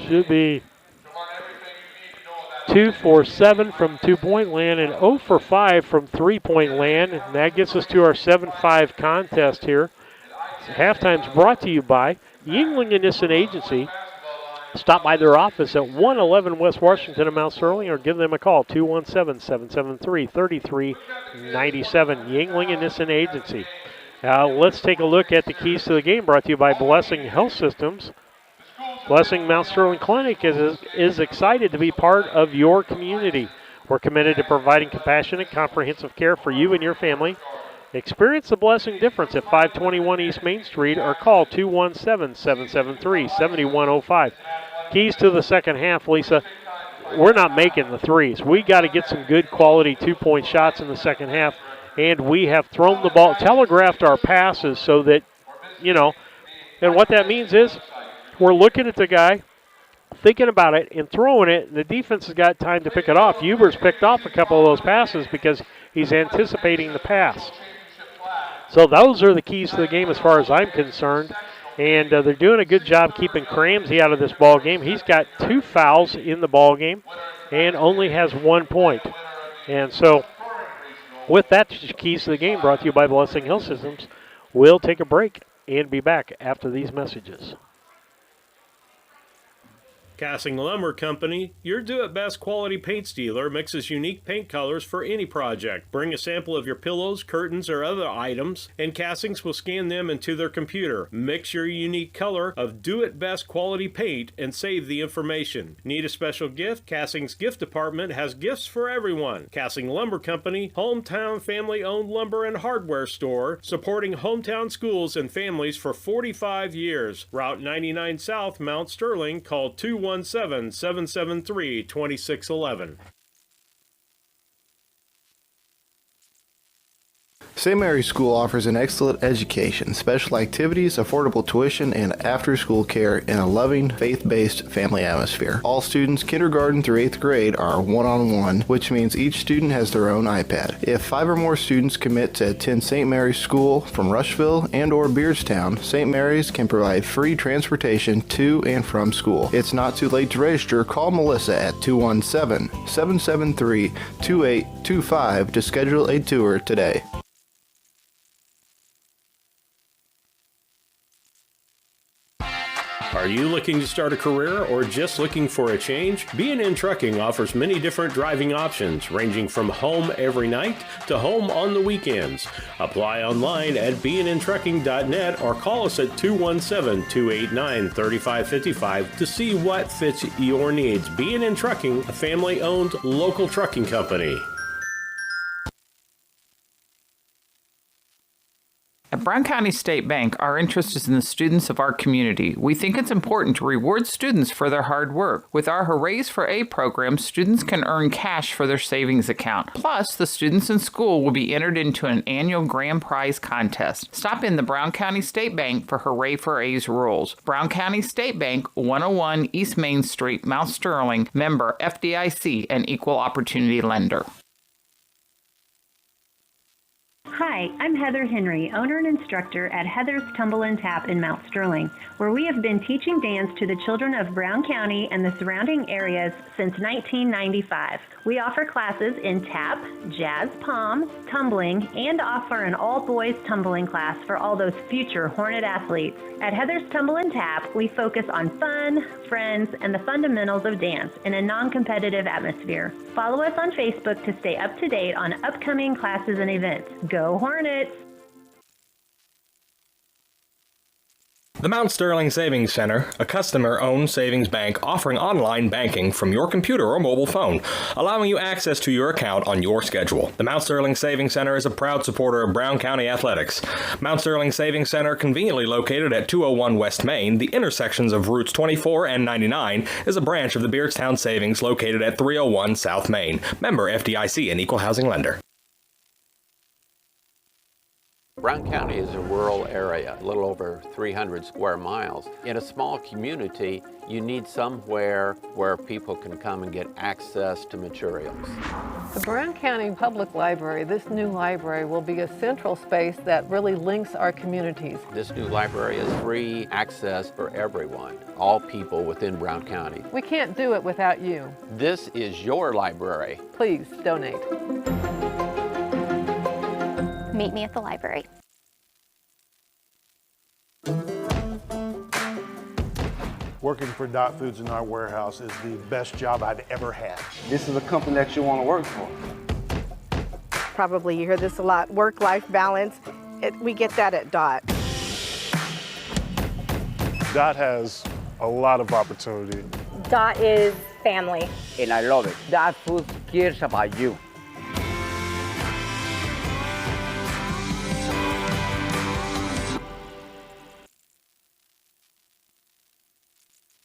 should be 2 for 7 from two-point land and 0 for 5 from three-point land. And that gets us to our 7-5 contest here. Halftime's brought to you by Yingling and Nissen Agency. Stop by their office at 111 West Washington in Mount Sterling or give them a call, 217-773-3397. Yingling and Nissen Agency. Let's take a look at the keys to the game brought to you by Blessing Health Systems. Blessing Mount Sterling Clinic is excited to be part of your community. We're committed to providing compassionate, comprehensive care for you and your family. Experience the Blessing difference at 521 East Main Street or call 217-773-7105. Keys to the second half, Lisa. We're not making the threes. We got to get some good quality two-point shots in the second half, and we have thrown the ball, telegraphed our passes so that, you know, and what that means is we're looking at the guy, thinking about it, and throwing it, and the defense has got time to pick it off. Huber's picked off a couple of those passes because he's anticipating the pass. So those are the keys to the game as far as I'm concerned, and they're doing a good job keeping Cramsey out of this ball game. He's got 2 fouls in the ball game and only has 1 point. And so with that, keys to the game brought to you by Blessing Health Systems. We'll take a break and be back after these messages. Casting Lumber Company, your do-it-best quality paints dealer, mixes unique paint colors for any project. Bring a sample of your pillows, curtains, or other items, and Castings will scan them into their computer. Mix your unique color of do-it-best quality paint and save the information. Need a special gift? Castings Gift Department has gifts for everyone. Casting Lumber Company, hometown family-owned lumber and hardware store, supporting hometown schools and families for 45 years. Route 99 South, Mount Sterling. Call 217-773-2611. St. Mary's School offers an excellent education, special activities, affordable tuition, and after-school care in a loving, faith-based family atmosphere. All students, kindergarten through 8th grade, are one-on-one, which means each student has their own iPad. If 5 or more students commit to attend St. Mary's School from Rushville and or Beardstown, St. Mary's can provide free transportation to and from school. It's not too late to register. Call Melissa at 217-773-2825 to schedule a tour today. Are you looking to start a career or just looking for a change? B&N Trucking offers many different driving options, ranging from home every night to home on the weekends. Apply online at bnntrucking.net or call us at 217-289-3555 to see what fits your needs. B&N Trucking, a family-owned local trucking company. At Brown County State Bank, our interest is in the students of our community. We think it's important to reward students for their hard work. With our Hoorays for A program, students can earn cash for their savings account. Plus, the students in school will be entered into an annual grand prize contest. Stop in the Brown County State Bank for Hooray for A's rules. Brown County State Bank, 101 East Main Street, Mount Sterling, member FDIC, and equal opportunity lender. Hi, I'm Heather Henry, owner and instructor at Heather's Tumble and Tap in Mount Sterling, where we have been teaching dance to the children of Brown County and the surrounding areas since 1995. We offer classes in tap, jazz palm, tumbling, and offer an all-boys tumbling class for all those future Hornet athletes. At Heather's Tumble and Tap, we focus on fun, friends, and the fundamentals of dance in a non-competitive atmosphere. Follow us on Facebook to stay up to date on upcoming classes and events. Go Hornets! The Mount Sterling Savings Center, a customer-owned savings bank offering online banking from your computer or mobile phone, allowing you access to your account on your schedule. The Mount Sterling Savings Center is a proud supporter of Brown County athletics. Mount Sterling Savings Center, conveniently located at 201 West Main, the intersections of routes 24 and 99, is a branch of the Beardstown Savings located at 301 South Main. Member FDIC and equal housing lender. Brown County is a rural area, a little over 300 square miles. In a small community, you need somewhere where people can come and get access to materials. The Brown County Public Library, this new library, will be a central space that really links our communities. This new library is free access for everyone, all people within Brown County. We can't do it without you. This is your library. Please donate. Meet me at the library. Working for Dot Foods in our warehouse is the best job I'd ever had. This is a company that you want to work for. Probably you hear this a lot, work-life balance. We get that at Dot. Dot has a lot of opportunity. Dot is family. And I love it. Dot Foods cares about you.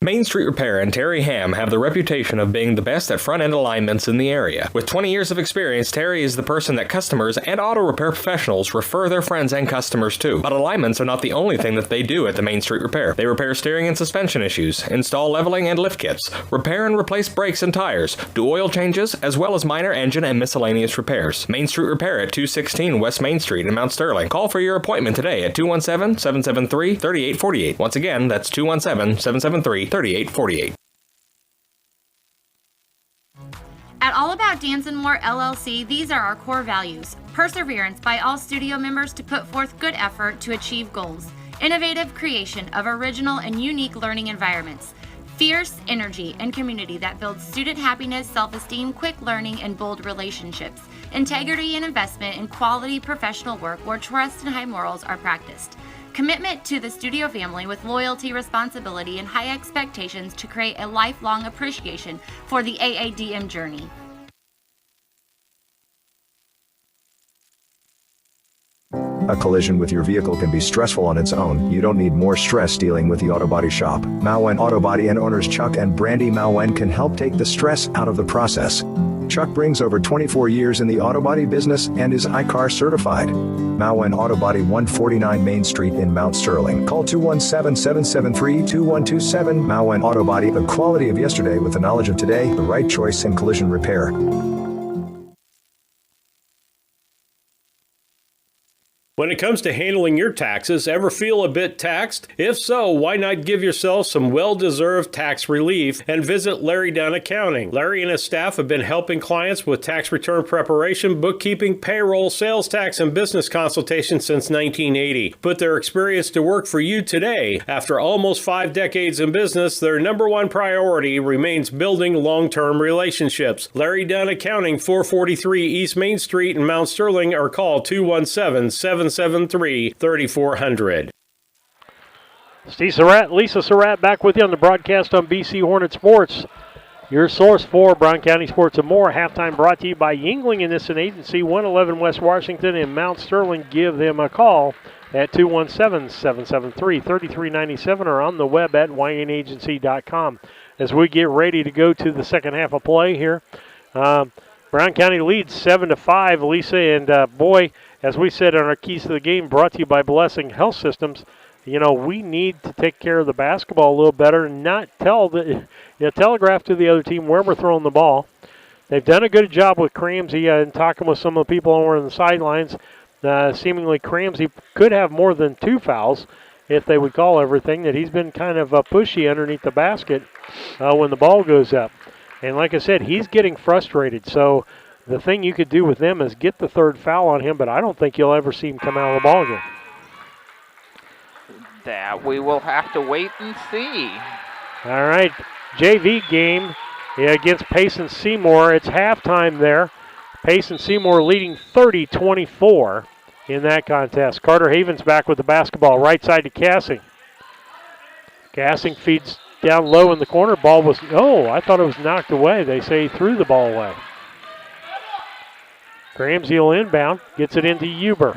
Main Street Repair and Terry Ham have the reputation of being the best at front-end alignments in the area. With 20 years of experience, Terry is the person that customers and auto repair professionals refer their friends and customers to. But alignments are not the only thing that they do at the Main Street Repair. They repair steering and suspension issues, install leveling and lift kits, repair and replace brakes and tires, do oil changes, as well as minor engine and miscellaneous repairs. Main Street Repair at 216 West Main Street in Mount Sterling. Call for your appointment today at 217-773-3848. Once again, that's 217-773-3848. At All About Dance and More LLC, these are our core values. Perseverance by all studio members to put forth good effort to achieve goals. Innovative creation of original and unique learning environments. Fierce energy and community that builds student happiness, self-esteem, quick learning, and bold relationships. Integrity and investment in quality professional work where trust and high morals are practiced. Commitment to the studio family with loyalty, responsibility, and high expectations to create a lifelong appreciation for the AADM journey. A collision with your vehicle can be stressful on its own. You don't need more stress dealing with the Auto Body Shop. Mauen Auto Body and owners Chuck and Brandy Mauen can help take the stress out of the process. Chuck brings over 24 years in the auto body business and is iCar certified. Mauen Auto Body, 149 Main Street in Mount Sterling. Call 217-773-2127. Mauen Auto Body, the quality of yesterday with the knowledge of today, the right choice in collision repair. When it comes to handling your taxes, ever feel a bit taxed? If so, why not give yourself some well-deserved tax relief and visit Larry Dunn Accounting. Larry and his staff have been helping clients with tax return preparation, bookkeeping, payroll, sales tax, and business consultation since 1980. Put their experience to work for you today. After almost 5 decades in business, their number one priority remains building long-term relationships. Larry Dunn Accounting, 443 East Main Street in Mount Sterling, or call 217-773-3400. Steve Surratt, Lisa Surratt back with you on the broadcast on BC Hornet Sports. Your source for Brown County sports and more. Halftime brought to you by Yingling Innocent Agency, 111 West Washington in Mount Sterling. Give them a call at 217-773-3397 or on the web at ynagency.com. As we get ready to go to the second half of play here, Brown County leads 7-5, Lisa, and boy, as we said on our keys to the game, brought to you by Blessing Health Systems, you know, we need to take care of the basketball a little better and not telegraph to the other team where we're throwing the ball. They've done a good job with Cramsey and talking with some of the people over on the sidelines. Seemingly Cramsey could have more than 2 fouls if they would call everything, that he's been kind of pushy underneath the basket when the ball goes up. And like I said, he's getting frustrated. So the thing you could do with them is get the 3rd foul on him, but I don't think you'll ever see him come out of the ball game. That we will have to wait and see. All right, JV game against Payson Seymour. It's halftime there. Payson Seymour leading 30-24 in that contest. Carter Havens back with the basketball, right side to Cassing. Cassing feeds down low in the corner. Ball was, I thought it was knocked away. They say he threw the ball away. Cramsey will inbound, gets it into Huber.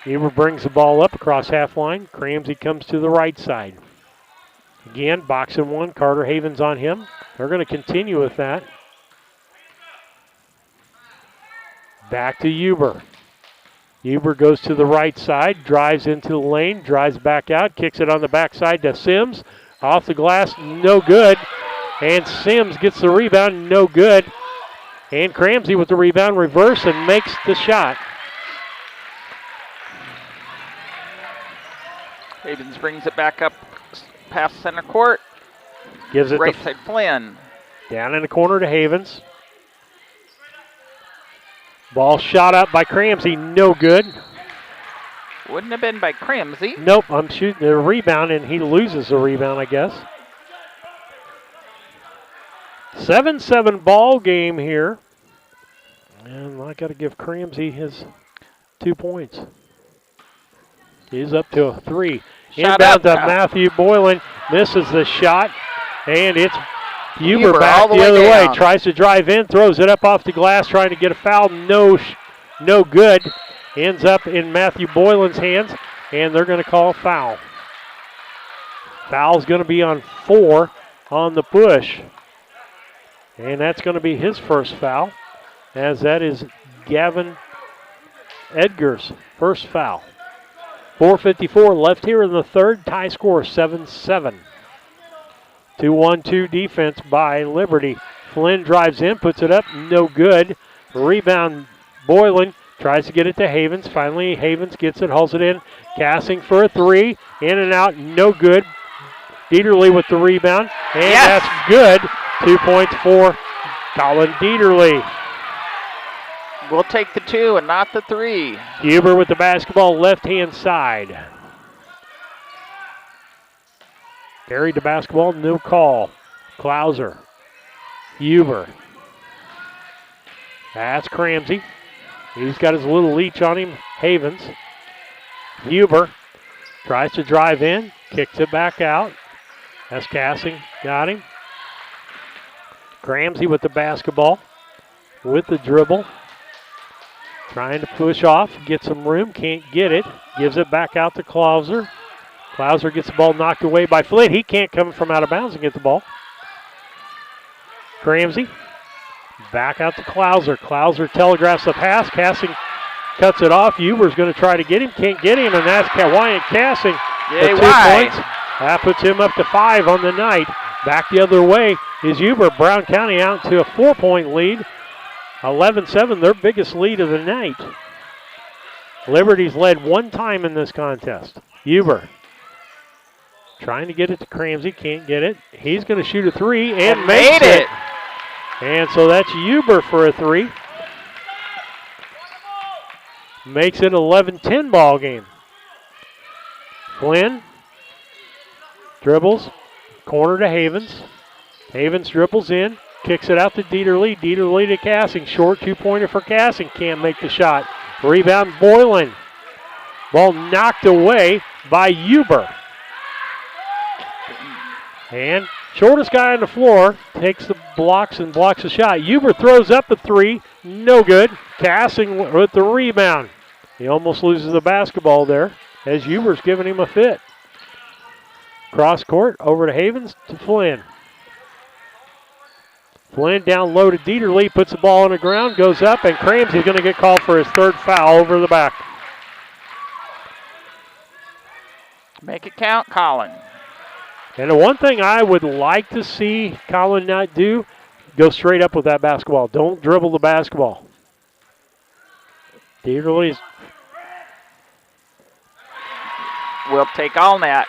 Huber brings the ball up across half line. Cramsey comes to the right side. Again, boxing one. Carter Havens on him. They're going to continue with that. Back to Huber. Huber goes to the right side, drives into the lane, drives back out, kicks it on the backside to Sims. Off the glass, no good. And Sims gets the rebound, no good. And Cramsey with the rebound, reverse, and makes the shot. Havens brings it back up past center court. Gives it right to side Flynn. Down in the corner to Havens. Ball shot up by Cramsey, no good. Wouldn't have been by Cramsey. Nope, I'm shooting the rebound, and he loses the rebound, I guess. 7-7 ball game here. And I got to give Cramsey his 2 points. He's up to a 3. Inbound to Matthew Boylan. Misses the shot. And it's Huber back the other way. Tries to drive in. Throws it up off the glass. Trying to get a foul. No good. Ends up in Matthew Boylan's hands. And they're going to call a foul. Foul's going to be on 4 on the push. And that's going to be his first foul. As that is Gavin Edgar's first foul. 4:54 left here in the third. Tie score 7-7. 2-1-2 defense by Liberty. Flynn drives in, puts it up, no good. Rebound, Boylan tries to get it to Havens. Finally, Havens gets it, hauls it in. Cassing for a 3. In and out, no good. Dieterle with the rebound. And that's good. 2 points for Colin Dieterle. We'll take the 2 and not the 3. Huber with the basketball, left-hand side. Carried the basketball, no call. Klauser. Huber. That's Cramsey. He's got his little leech on him. Havens. Huber tries to drive in, kicks it back out. That's Cassing. Got him. Cramsey with the basketball. With the dribble. Trying to push off, get some room, can't get it. Gives it back out to Klauser. Klauser gets the ball knocked away by Flynn. He can't come from out of bounds and get the ball. Cramsey back out to Klauser. Klauser telegraphs the pass. Cassing cuts it off. Huber's going to try to get him. Can't get him, and that's Wyatt Cassing for 2 points. That puts him up to 5 on the night. Back the other way is Huber. Brown County out to a 4-point lead. 11-7, their biggest lead of the night. Liberty's led 1 time in this contest. Huber trying to get it to Cramsey, can't get it. He's going to shoot a 3 and makes it. And so that's Huber for a 3. Makes it 11-10 ball game. Flynn dribbles, corner to Havens. Havens dribbles in, kicks it out to Dieterle. Dieterle to Cassing. Short 2-pointer for Cassing. Can't make the shot. Rebound Boylan. Ball knocked away by Huber. And shortest guy on the floor takes the blocks and blocks the shot. Huber throws up a 3. No good. Cassing with the rebound. He almost loses the basketball there as Huber's giving him a fit. Cross court over to Havens to Flynn. Flynn down low to Dieterle, puts the ball on the ground, goes up, and Cramsey's going to get called for his 3rd foul over the back. Make it count, Colin. And the one thing I would like to see Colin not do, go straight up with that basketball. Don't dribble the basketball. Dieterle's will take all net.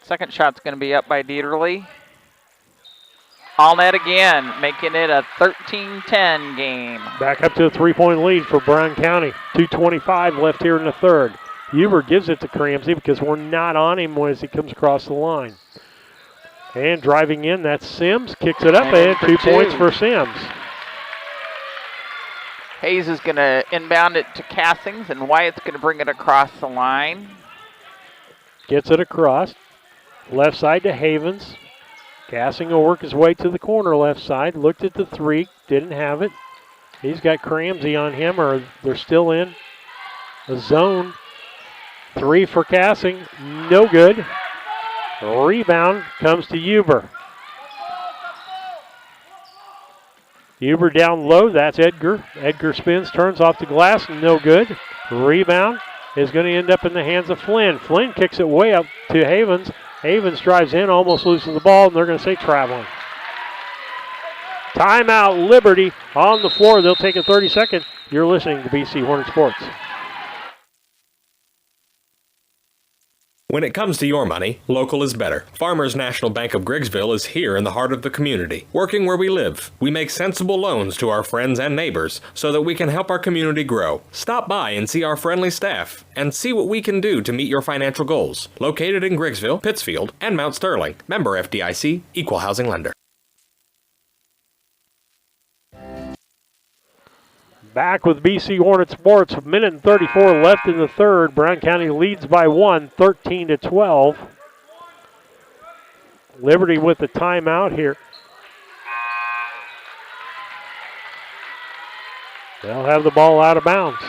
Second shot's going to be up by Dieterle. All net again, making it a 13-10 game. Back up to a 3-point lead for Brown County. 2:25 left here in the 3rd. Huber gives it to Cramsey because we're not on him as he comes across the line. And driving in, that's Sims. Kicks it up and 2 points for Sims. Hayes is going to inbound it to Cassings, and Wyatt's going to bring it across the line. Gets it across. Left side to Havens. Cassing will work his way to the corner left side. Looked at the 3, didn't have it. He's got Cramsey on him, or they're still in a zone. 3 for Cassing, no good. Rebound comes to Huber. Huber down low, that's Edgar. Edgar spins, turns off the glass, no good. Rebound is going to end up in the hands of Flynn. Flynn kicks it way up to Havens. Havens drives in, almost loses the ball, and they're going to say traveling. Timeout, Liberty on the floor. They'll take a 30-second. You're listening to BC Hornet Sports. When it comes to your money, local is better. Farmers National Bank of Griggsville is here in the heart of the community, working where we live. We make sensible loans to our friends and neighbors so that we can help our community grow. Stop by and see our friendly staff and see what we can do to meet your financial goals. Located in Griggsville, Pittsfield, and Mount Sterling. Member FDIC, Equal Housing Lender. Back with BC Hornet Sports. A minute and 34 left in the 3rd. Brown County leads by 1, 13-12. Liberty with the timeout here. They'll have the ball out of bounds.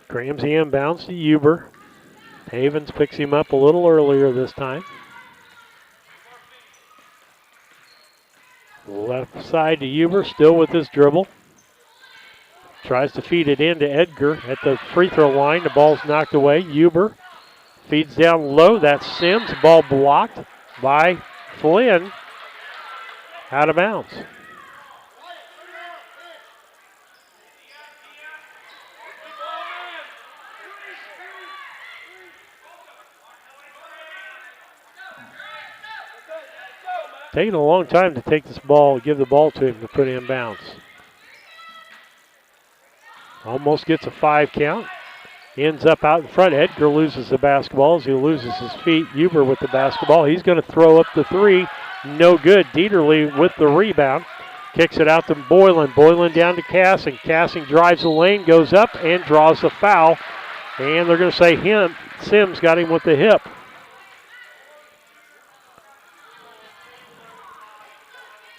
Cramsey inbounds to Huber. Havens picks him up a little earlier this time. Left side to Huber, still with his dribble. Tries to feed it in to Edgar at the free throw line. The ball's knocked away. Huber feeds down low. That's Sims. Ball blocked by Flynn. Out of bounds. Taking a long time to take this ball, give the ball to him to put in bounds. Almost gets a 5 count. Ends up out in front. Edgar loses the basketball as he loses his feet. Huber with the basketball. He's going to throw up the 3. No good. Dieterle with the rebound. Kicks it out to Boylan. Boylan down to Cassing. Cassing drives the lane, goes up, and draws the foul. And they're going to say Sims got him with the hip.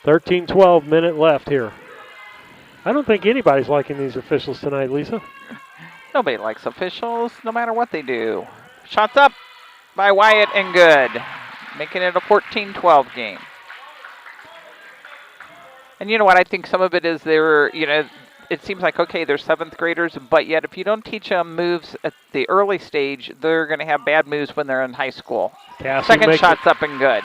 .13-12 minute left here. I don't think anybody's liking these officials tonight, Lisa. Nobody likes officials, no matter what they do. Shots up by Wyatt and good, making it a 14-12 game. And you know what? I think some of it is it seems like, okay, they're 7th graders, but yet if you don't teach them moves at the early stage, they're going to have bad moves when they're in high school. Second shot's up and good.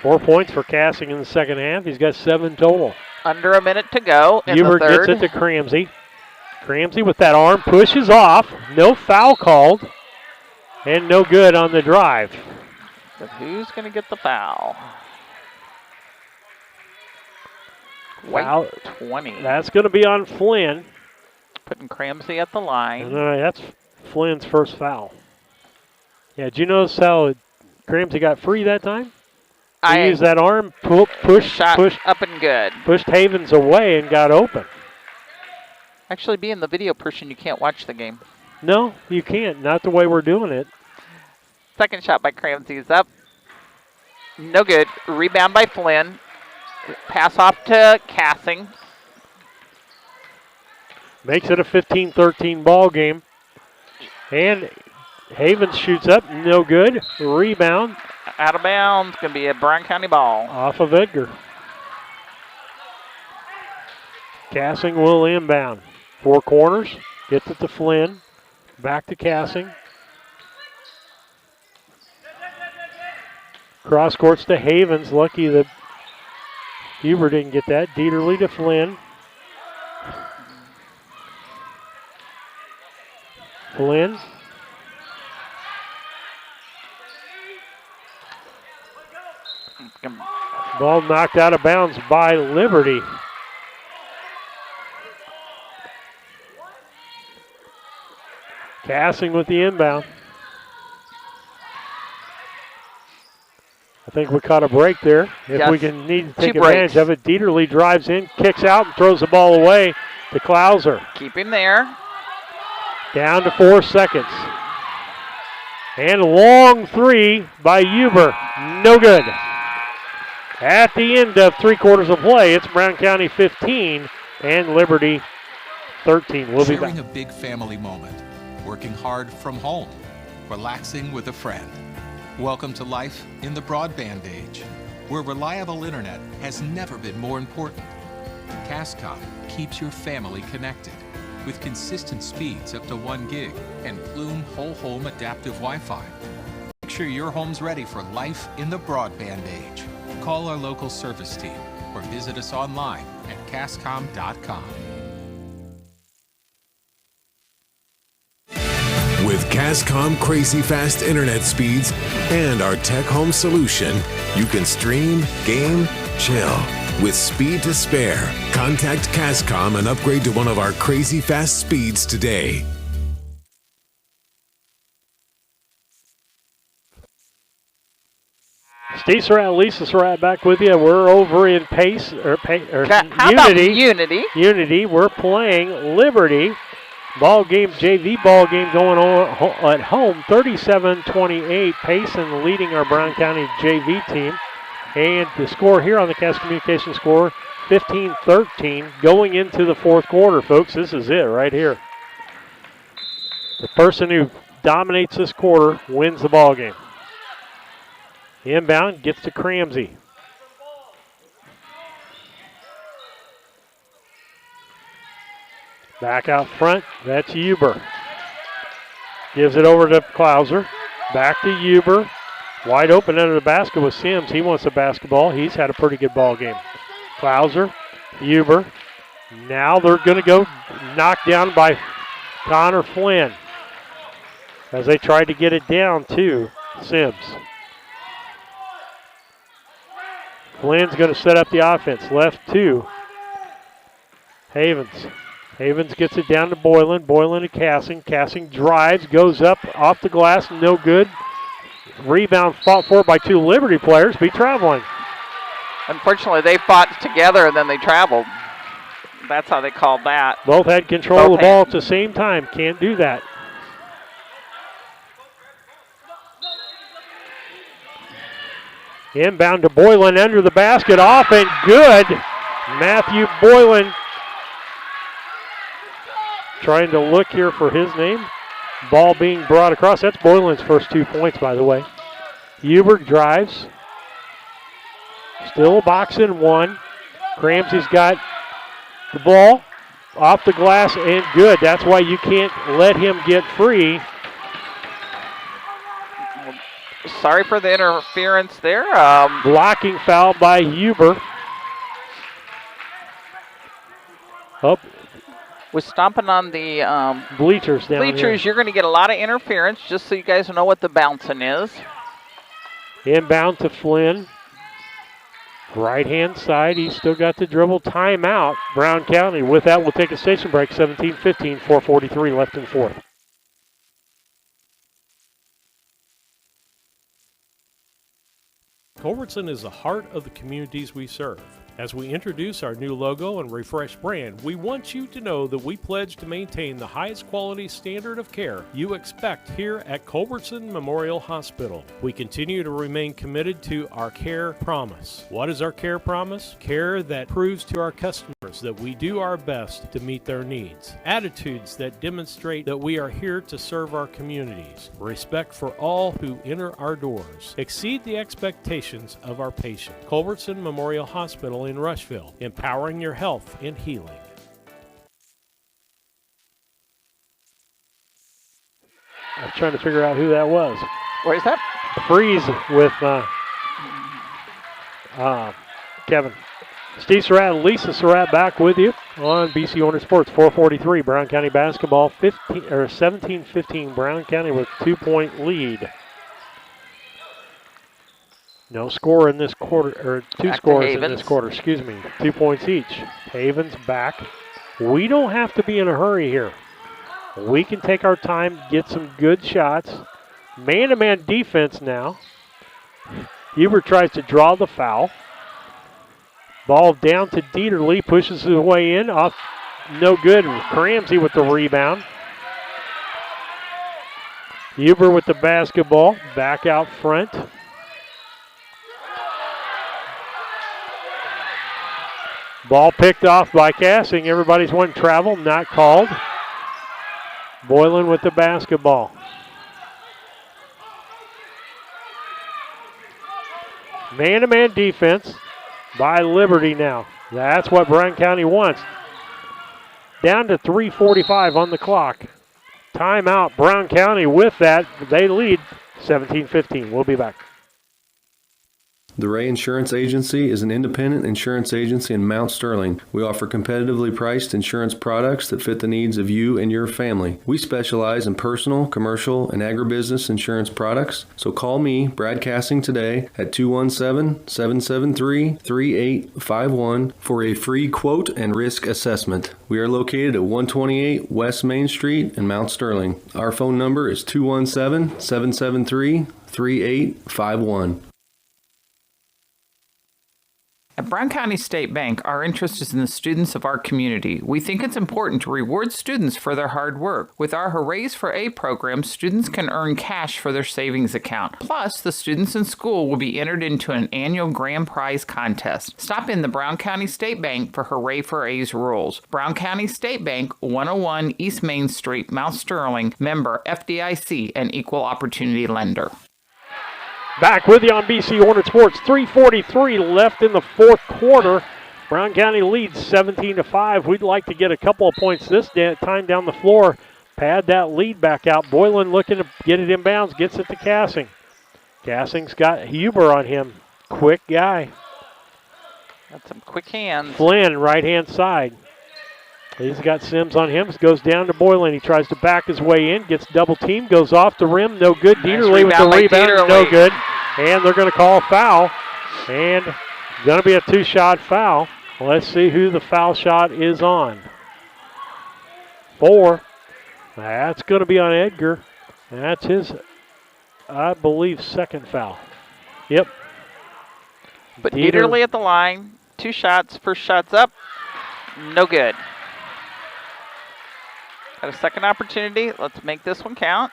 4 points for Cassing in the second half. He's got 7 total. Under a minute to go in the third. Gets it to Cramsey. Cramsey with that arm pushes off. No foul called. And no good on the drive. But who's going to get the foul? Foul. 20. That's going to be on Flynn. Putting Cramsey at the line. And, that's Flynn's first foul. Yeah, did you notice how Cramsey got free that time? He used that arm, pushed up and good. Pushed Havens away and got open. Actually, being the video person, you can't watch the game. No, you can't. Not the way we're doing it. Second shot by Cramsey is up. No good. Rebound by Flynn. Pass off to Cassing. Makes it a 15-13 ball game. And Havens shoots up. No good. Rebound. Out of bounds. Going to be a Brown County ball. Off of Edgar. Cassing will inbound. 4 corners. Gets it to Flynn. Back to Cassing. Cross courts to Havens. Lucky that Huber didn't get that. Dieterle to Flynn. Flynn. Ball knocked out of bounds by Liberty. Cassing with the inbound. I think we caught a break there. If we can need to take advantage of it. Dieterle drives in, kicks out, and throws the ball away to Klauser. Keep him there. Down to 4 seconds. And a long 3 by Huber. No good. At the end of 3 quarters of play, it's Brown County 15 and Liberty 13. We'll be back. Sharing a big family moment. Working hard from home. Relaxing with a friend. Welcome to life in the broadband age, where reliable internet has never been more important. Cascom keeps your family connected with consistent speeds up to 1 gig and Plume whole home adaptive Wi-Fi. Make sure your home's ready for life in the broadband age. Call our local service team or visit us online at cascom.com. With Cascom Crazy Fast Internet speeds and our Tech Home solution, you can stream, game, chill with speed to spare. Contact Cascom and upgrade to one of our Crazy Fast speeds today. Steve Surratt, Lisa Surratt back with you. We're over in Unity. Unity. We're playing Liberty. Ball game, JV ball game going on at home, 37-28. Payson leading our Brown County JV team. And the score here on the Cass Communications score, 15-13, going into the 4th quarter, folks. This is it right here. The person who dominates this quarter wins the ball game. Inbound gets to Cramsey. Back out front, that's Huber. Gives it over to Klauser. Back to Huber. Wide open under the basket with Sims. He wants the basketball. He's had a pretty good ball game. Klauser, Huber. Now they're going to go knocked down by Connor Flynn as they tried to get it down to Sims. Flynn's going to set up the offense. Left 2. Havens. Havens gets it down to Boylan. Boylan to Cassing. Cassing drives, goes up, off the glass, no good. Rebound fought for by 2 Liberty players. Be traveling. Unfortunately, they fought together and then they traveled. That's how they called that. Both had control of the ball at the same time. Can't do that. Inbound to Boylan under the basket. Off and good. Matthew Boylan trying to look here for his name. Ball being brought across. That's Boylan's first 2 points, by the way. Hubert drives. Still a box in 1. Cramsey's got the ball off the glass and good. That's why you can't let him get free. Sorry for the interference there. Blocking foul by Huber. Up. We're stomping on the bleachers down bleachers. You're going to get a lot of interference, just so you guys know what the bouncing is. Inbound to Flynn. Right-hand side, he's still got the dribble. Timeout, Brown County. With that, we'll take a station break. 17-15, 4:43 left in 4th. Culbertson is the heart of the communities we serve. As we introduce our new logo and refreshed brand, we want you to know that we pledge to maintain the highest quality standard of care you expect here at Culbertson Memorial Hospital. We continue to remain committed to our care promise. What is our care promise? Care that proves to our customers that we do our best to meet their needs. Attitudes that demonstrate that we are here to serve our communities. Respect for all who enter our doors. Exceed the expectations of our patient. Culbertson Memorial Hospital in Rushville, empowering your health and healing. I was trying to figure out who that was. Where's that? Freeze with Kevin. Steve Surratt and Lisa Surratt back with you on BC Hornet Sports. 4:43 Brown County basketball. 17-15 Brown County with 2-point lead. No score in this quarter, or 2 scores in this quarter, 2 points each. Havens back. We don't have to be in a hurry here. We can take our time, get some good shots. Man-to-man defense now. Huber tries to draw the foul. Ball down to Dieterle, pushes his way in, off, no good. Cramsey with the rebound. Huber with the basketball, back out front. Ball picked off by Cassing. Everybody's wanting travel, not called. Boylan with the basketball. Man-to-man defense by Liberty now. That's what Brown County wants. Down to 3:45 on the clock. Timeout, Brown County. With that, they lead 17-15. We'll be back. The Ray Insurance Agency is an independent insurance agency in Mount Sterling. We offer competitively priced insurance products that fit the needs of you and your family. We specialize in personal, commercial, and agribusiness insurance products. So call me, Brad Cassing, today at 217-773-3851 for a free quote and risk assessment. We are located at 128 West Main Street in Mount Sterling. Our phone number is 217-773-3851. At Brown County State Bank, our interest is in the students of our community. We think it's important to reward students for their hard work. With our Hoorays for A program, students can earn cash for their savings account. Plus, the students in school will be entered into an annual grand prize contest. Stop in the Brown County State Bank for Hooray for A's rules. Brown County State Bank, 101 East Main Street, Mount Sterling, member FDIC, and equal opportunity lender. Back with you on BC Hornet Sports. 3:43 left in the 4th quarter. Brown County leads 17-5. We'd like to get a couple of points this time down the floor. Pad that lead back out. Boylan looking to get it inbounds. Gets it to Cassing. Cassing's got Huber on him. Quick guy. Got some quick hands. Flynn, right-hand side. He's got Sims on him. Goes down to Boylan. He tries to back his way in. Gets double teamed. Goes off the rim. No good. Dieterle with the rebound. No good. And they're going to call a foul. And Going to be a two-shot foul. Let's see who the foul shot is on. 4. That's going to be on Edgar. That's his, I believe, second foul. Yep. But Dieterle at the line. 2 shots. First shot's up. No good. Got a second opportunity. Let's make this one count.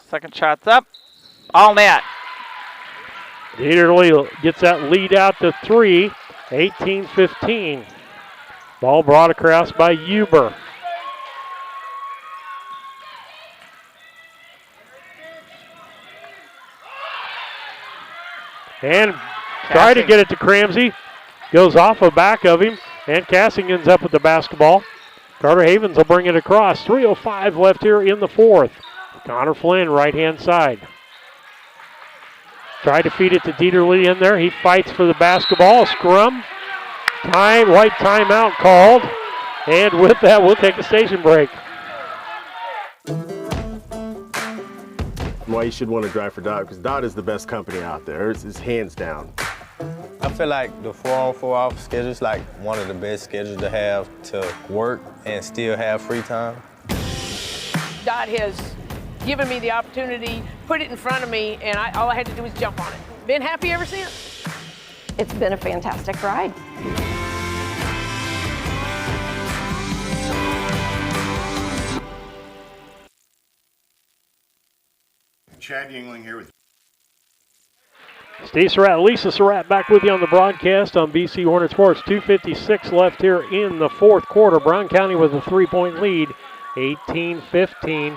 Second shot's up. All net. Dieterle gets that lead out to 3. 18-15. Ball brought across by Huber. And try to get it to Cramsey. Goes off the back of him. And Cassing ends up with the basketball. Carter Havens will bring it across. 3:05 left here in the fourth. Connor Flynn, right-hand side. Tried to feed it to Dieterle in there. He fights for the basketball. Scrum. White timeout called. And with that, we'll take a station break. Why you should want to drive for Dodd, because Dodd is the best company out there. It's hands down. I feel like the 4-on, 4-off schedule is like one of the best schedules to have to work and still have free time. Dodd has given me the opportunity, put it in front of me, and all I had to do was jump on it. Been happy ever since. It's been a fantastic ride. Chad Yingling here with Steve Surratt, Lisa Surratt back with you on the broadcast on BC Hornet Sports. 2:56 left here in the fourth quarter. Brown County with a 3-point lead, 18-15.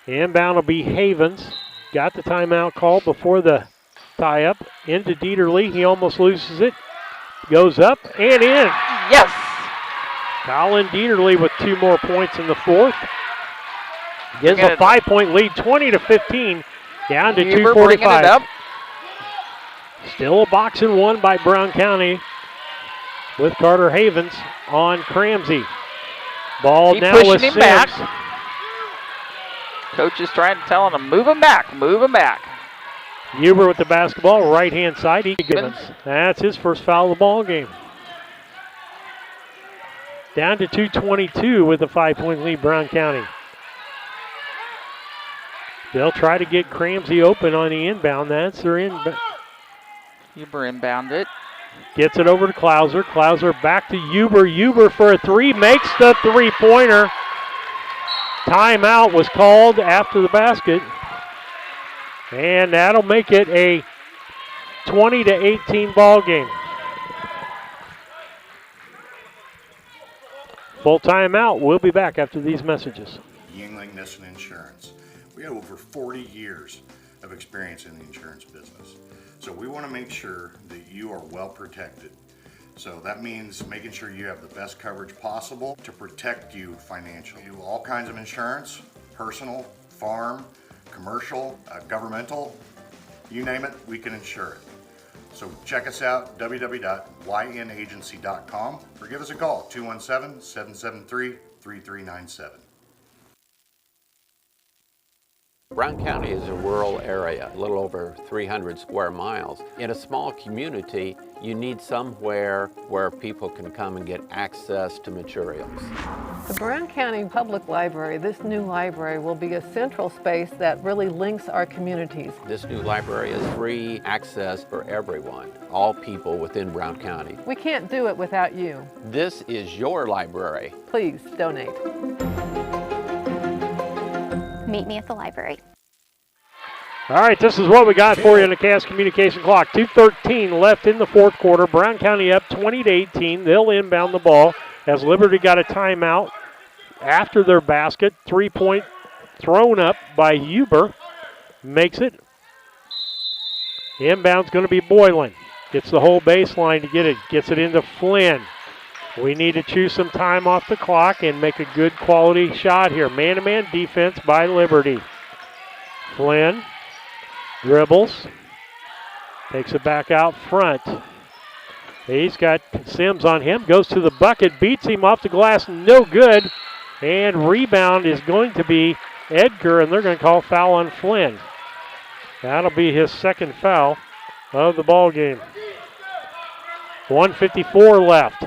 Inbound will be Havens. Got the timeout called before the tie-up. Into Dieterle. He almost loses it. Goes up and in. Yes. Colin Dieterle with 2 more points in the fourth. Gives a 5-point lead, 20-15. Down to 2:45. Still a box and one by Brown County with Carter Havens on Cramsey. Ball now with Sims. Back. Coach is trying to tell him to move him back, move him back. Huber with the basketball, right-hand side. That's his first foul of the ball game. Down to 2:22 with a 5-point lead, Brown County. They'll try to get Cramsey open on the inbound. That's their inbound. Huber inbound it. Gets it over to Klauser. Klauser back to Huber. Huber for a 3. Makes the 3-pointer. Timeout was called after the basket. And that'll make it a 20-18 ball game. Full timeout. We'll be back after these messages. Yingling Nissen Insurance. We have over 40 years of experience in the insurance business. So we want to make sure that you are well protected. So that means making sure you have the best coverage possible to protect you financially. We do all kinds of insurance, personal, farm, commercial, governmental, you name it, we can insure it. So check us out, www.ynagency.com, or give us a call, 217-773-3397. Brown County is a rural area, a little over 300 square miles. In a small community, you need somewhere where people can come and get access to materials. The Brown County Public Library, this new library, will be a central space that really links our communities. This new library is free access for everyone, all people within Brown County. We can't do it without you. This is your library. Please donate. Meet me at the library. All right, this is what we got for you on the Cass Communication clock. 2:13 left in the fourth quarter. Brown County up 20-18. They'll inbound the ball as Liberty got a timeout after their basket. 3-point thrown up by Huber. Makes it. Inbound's going to be Boylan. Gets the whole baseline to get it. Gets it into Flynn. We need to chew some time off the clock and make a good quality shot here. Man-to-man defense by Liberty. Flynn dribbles. Takes it back out front. He's got Sims on him. Goes to the bucket. Beats him off the glass. No good. And rebound is going to be Edgar, and they're going to call foul on Flynn. That'll be his second foul of the ball game. 1:54 left.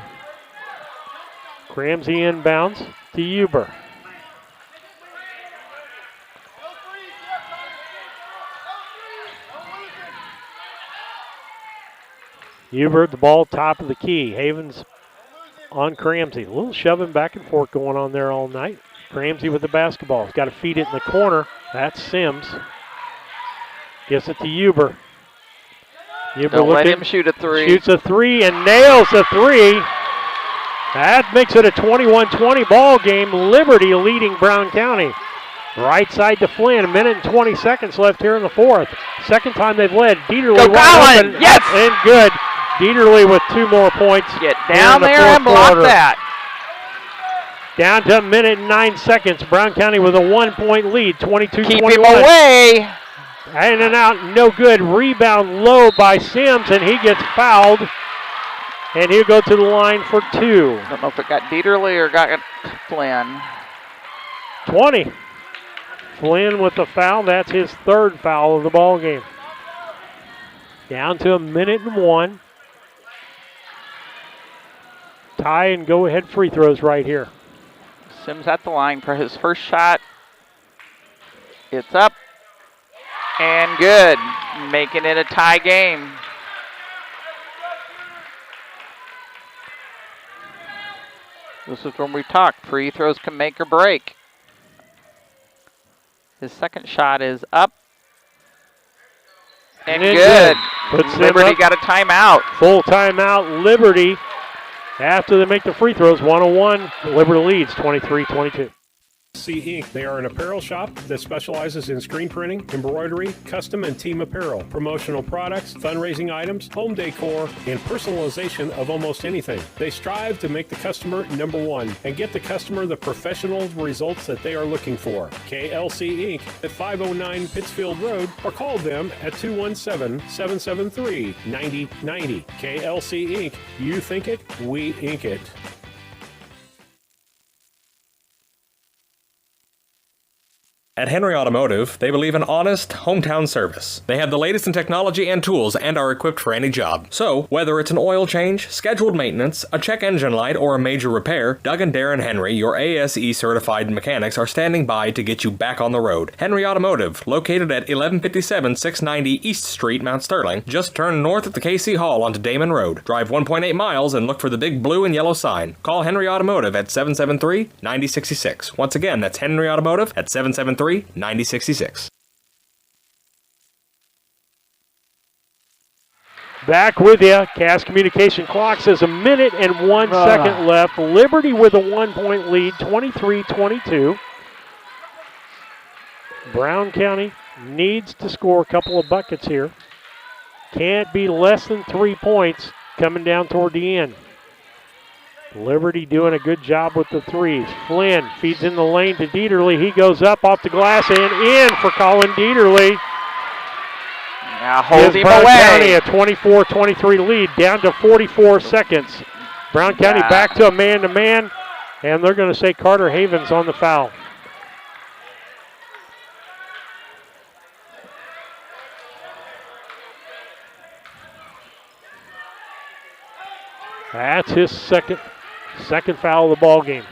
Ramsey inbounds to Huber. Huber at the ball, top of the key. Havens on Cramsey. A little shoving back and forth going on there all night. Cramsey with the basketball. He's got to feed it in the corner. That's Sims. Gives it to Huber. Huber Don't let him shoot a three. Shoots a three and nails a three. That makes it a 21-20 ball game. Liberty leading Brown County. Right side to Flynn. A minute and 20 seconds left here in the fourth. Second time they've led. Dieterle wide open. Yes! And good. Dieterle with 2 more points. Get down there and block that. Down to a minute and 9 seconds. Brown County with a 1-point lead. 22-21. Keep him away. In and out, no good. Rebound low by Sims, and he gets fouled. And he'll go to the line for 2. I don't know if it got Dieterle or got Flynn. 20. Flynn with the foul. That's his third foul of the ball game. Down to a minute and 1. Tie and go ahead free throws right here. Sims at the line for his first shot. It's up and good, making it a tie game. This is when we talked. Free throws can make or break. His second shot is up and good. Liberty got a timeout. Full timeout, Liberty. After they make the free throws, 101, Liberty leads 23-22. Inc. They are an apparel shop that specializes in screen printing, embroidery, custom and team apparel, promotional products, fundraising items, home decor, and personalization of almost anything. They strive to make the customer number one and get the customer the professional results that they are looking for. KLC Inc. at 509 Pittsfield Road, or call them at 217-773-9090. KLC Inc. You think it, we ink it. At Henry Automotive, they believe in honest, hometown service. They have the latest in technology and tools and are equipped for any job. So, whether it's an oil change, scheduled maintenance, a check engine light, or a major repair, Doug and Darren Henry, your ASE certified mechanics, are standing by to get you back on the road. Henry Automotive, located at 1157 690 East Street, Mount Sterling. Just turn north at the KC Hall onto Damon Road. Drive 1.8 miles and look for the big blue and yellow sign. Call Henry Automotive at 773-9066. Once again, that's Henry Automotive at 773-9066. Back with you. Cass Communication clock says a minute and 1 second left. Liberty with a 1-point lead, 23-22. Brown County needs to score a couple of buckets here. Can't be less than 3 points coming down toward the end. Liberty doing a good job with the threes. Flynn feeds in the lane to Dieterle. He goes up off the glass and in for Colin Dieterle. Now hold him Brown away. County a 24-23 lead, down to 44 seconds. Brown County back to a man-to-man, and they're going to say Carter Havens on the foul. That's his second foul of the ball game.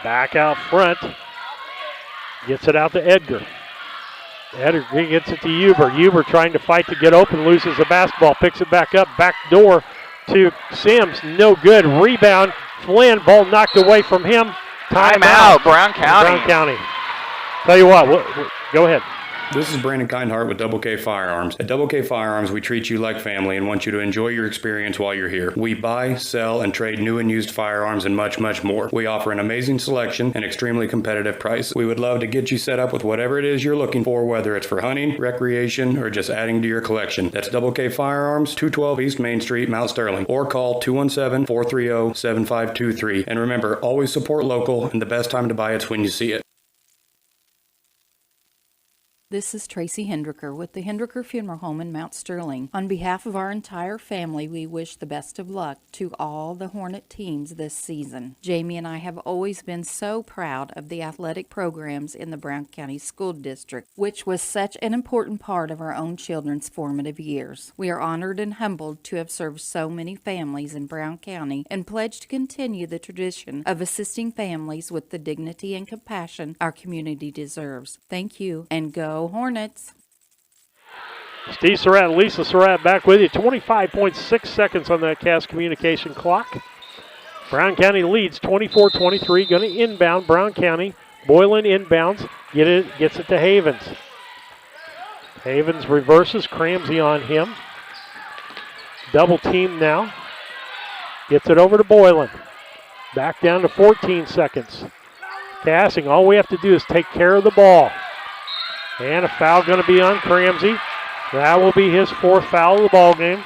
Back out front. Gets it out to Edgar. Edgar gets it to Huber. Huber trying to fight to get open, loses the basketball, picks it back up, back door to Sims. No good. Rebound. Flynn, ball knocked away from him. Timeout, Brown County. Brown County. Tell you what, go ahead. This is Brandon Kindhart with Double K Firearms. At Double K Firearms, we treat you like family and want you to enjoy your experience while you're here. We buy, sell, and trade new and used firearms and much, much more. We offer an amazing selection and extremely competitive prices. We would love to get you set up with whatever it is you're looking for, whether it's for hunting, recreation, or just adding to your collection. That's Double K Firearms, 212 East Main Street, Mount Sterling, or call 217-430-7523. And remember, always support local, and the best time to buy it's when you see it. This is Tracy Hendricker with the Hendricker Funeral Home in Mount Sterling. On behalf of our entire family, we wish the best of luck to all the Hornet teams this season. Jamie and I have always been so proud of the athletic programs in the Brown County School District, which was such an important part of our own children's formative years. We are honored and humbled to have served so many families in Brown County and pledge to continue the tradition of assisting families with the dignity and compassion our community deserves. Thank you, and go Hornets! Steve Surratt and Lisa Surratt back with you. 25.6 seconds on that Cass Communication clock. Brown County leads 24-23. Going to inbound Brown County. Boylan inbounds. Gets it to Havens. Havens reverses. Cramsey on him. Double team now. Gets it over to Boylan. Back down to 14 seconds. Passing. All we have to do is take care of the ball. And a foul going to be on Cramsey. That will be his fourth foul of the ball game.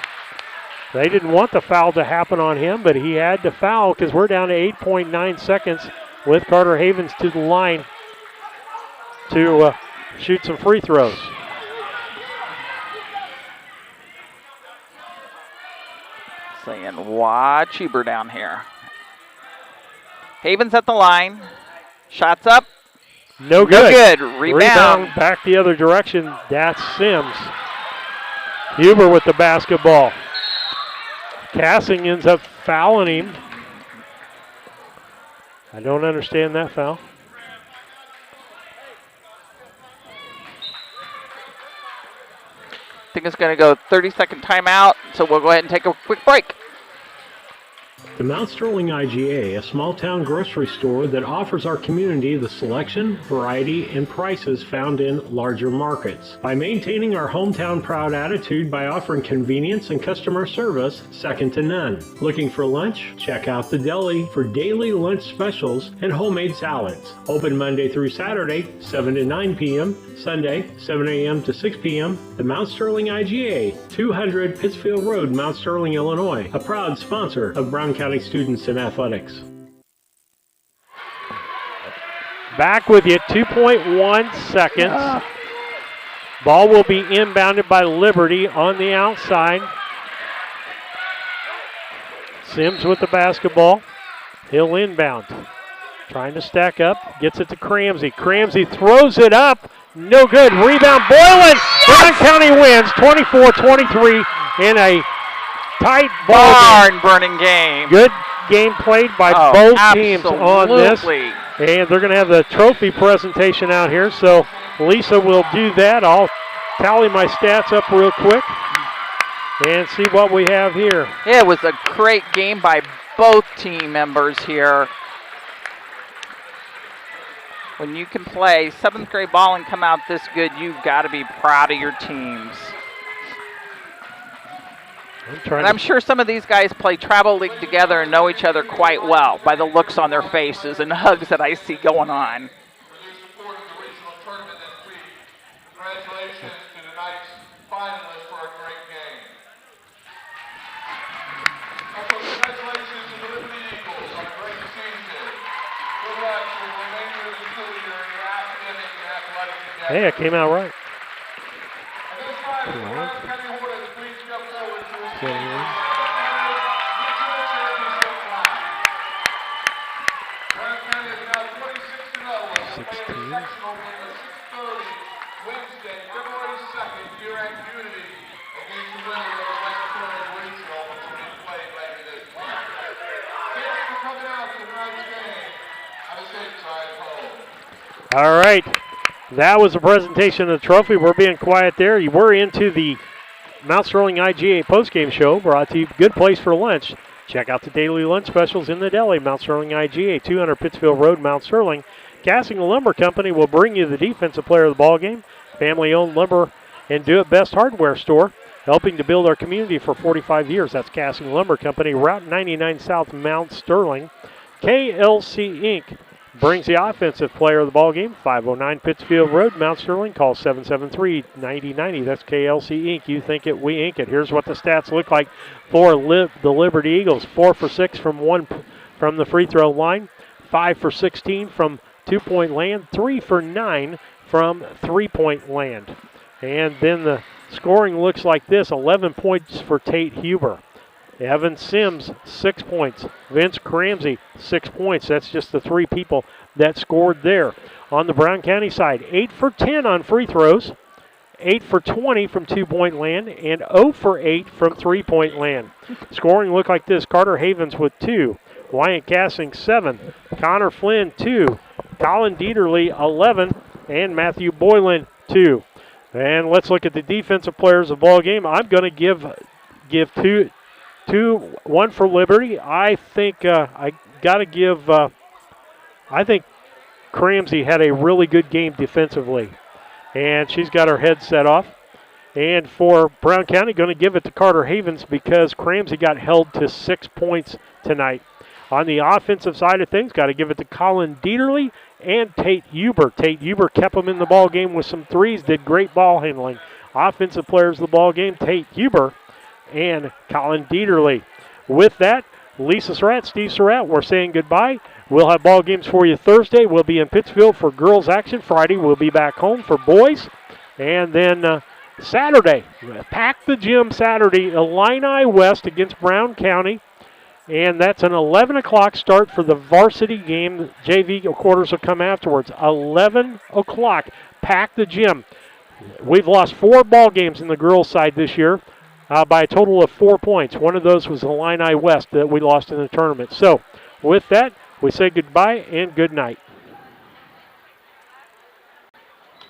They didn't want the foul to happen on him, but he had to foul because we're down to 8.9 seconds with Carter Havens to the line to shoot some free throws. Saying, watch Eber down here. Havens at the line. Shots up. No good. Rebound. Back the other direction. That's Sims. Huber with the basketball. Cassing ends up fouling him. I don't understand that foul. I think it's going to go 30-second timeout, so we'll go ahead and take a quick break. The Mount Sterling IGA, a small-town grocery store that offers our community the selection, variety, and prices found in larger markets. By maintaining our hometown proud attitude by offering convenience and customer service second to none. Looking for lunch? Check out the deli for daily lunch specials and homemade salads. Open Monday through Saturday, 7 to 9 p.m., Sunday, 7 a.m. to 6 p.m. The Mount Sterling IGA, 200 Pittsfield Road, Mount Sterling, Illinois, a proud sponsor of Brown County students in athletics. Back with you, 2.1 seconds. Ball will be inbounded by Liberty on the outside. Sims with the basketball. He'll inbound. Trying to stack up. Gets it to Cramsey. Cramsey throws it up. No good. Rebound. Boylan. Yes! Brown County wins 24-23 in a tight ball game. Barn-burning game. Good game played by both teams on this. And they're going to have the trophy presentation out here. So Lisa will do that. I'll tally my stats up real quick and see what we have here. It was a great game by both team members here. When you can play 7th grade ball and come out this good, you've got to be proud of your teams. I'm sure some of these guys play travel league together and know each other quite well by the looks on their faces and hugs that I see going on. Congratulations to tonight's finalists for a great game. Also, congratulations to the Liberty Eagles on a great season. Good luck for the remainder of the school year in your academic and athletic endeavors. Hey, it came out right. At this time, the Brown County Hornets please step forward to receive the championship flag. Brown County is now 26-0 and will play a sectional game at 6:30 Wednesday, February 2nd, here at Unity against the winners of the West Current Regional, which will be played later this week. Thanks for coming out to tonight's game. Have a safe drive home. All right. That was a presentation of the trophy. We're being quiet there. We're into the Mount Sterling IGA postgame show brought to you. Good place for lunch. Check out the daily lunch specials in the deli. Mount Sterling IGA, 200 Pittsfield Road, Mount Sterling. Casting Lumber Company will bring you the defensive player of the ball game. Family-owned lumber and do-it-best hardware store, helping to build our community for 45 years. That's Casting Lumber Company, Route 99 South, Mount Sterling. KLC Inc. brings the offensive player of the ball game. 509 Pittsfield Road, Mount Sterling. Call 773-9090. That's KLC Inc. You think it, we ink it. Here's what the stats look like for the Liberty Eagles. 4 for 6 from the free throw line. 5 for 16 from two-point land. 3 for 9 from three-point land. And then the scoring looks like this: 11 points for Tate Huber. Evan Sims, 6 points. Vince Cramsey, 6 points. That's just the three people that scored there. On the Brown County side, 8 for 10 on free throws, 8 for 20 from two-point land, and 0 for 8 from three-point land. Scoring looked like this: Carter Havens with 2, Wyatt Cassing 7, Connor Flynn 2, Colin Dieterle 11, and Matthew Boylan 2. And let's look at the defensive players of the ball game. I'm going to give one for Liberty. I think I got to give. I think Cramsey had a really good game defensively, and she's got her head set off. And for Brown County, going to give it to Carter Havens because Cramsey got held to 6 points tonight. On the offensive side of things, got to give it to Colin Dieterle and Tate Huber. Tate Huber kept them in the ball game with some threes, did great ball handling. Offensive players of the ball game: Tate Huber and Colin Dieterle. With that, Lisa Surratt, Steve Surratt, we're saying goodbye. We'll have ball games for you Thursday. We'll be in Pittsfield for girls action. Friday, we'll be back home for boys. And then Saturday, pack the gym Saturday, Illini West against Brown County. And that's an 11 o'clock start for the varsity game. JV quarters will come afterwards. 11 o'clock. Pack the gym. We've lost 4 ball games in the girls' side this year by a total of 4 points. One of those was Illini West that we lost in the tournament. So with that, we say goodbye and good night.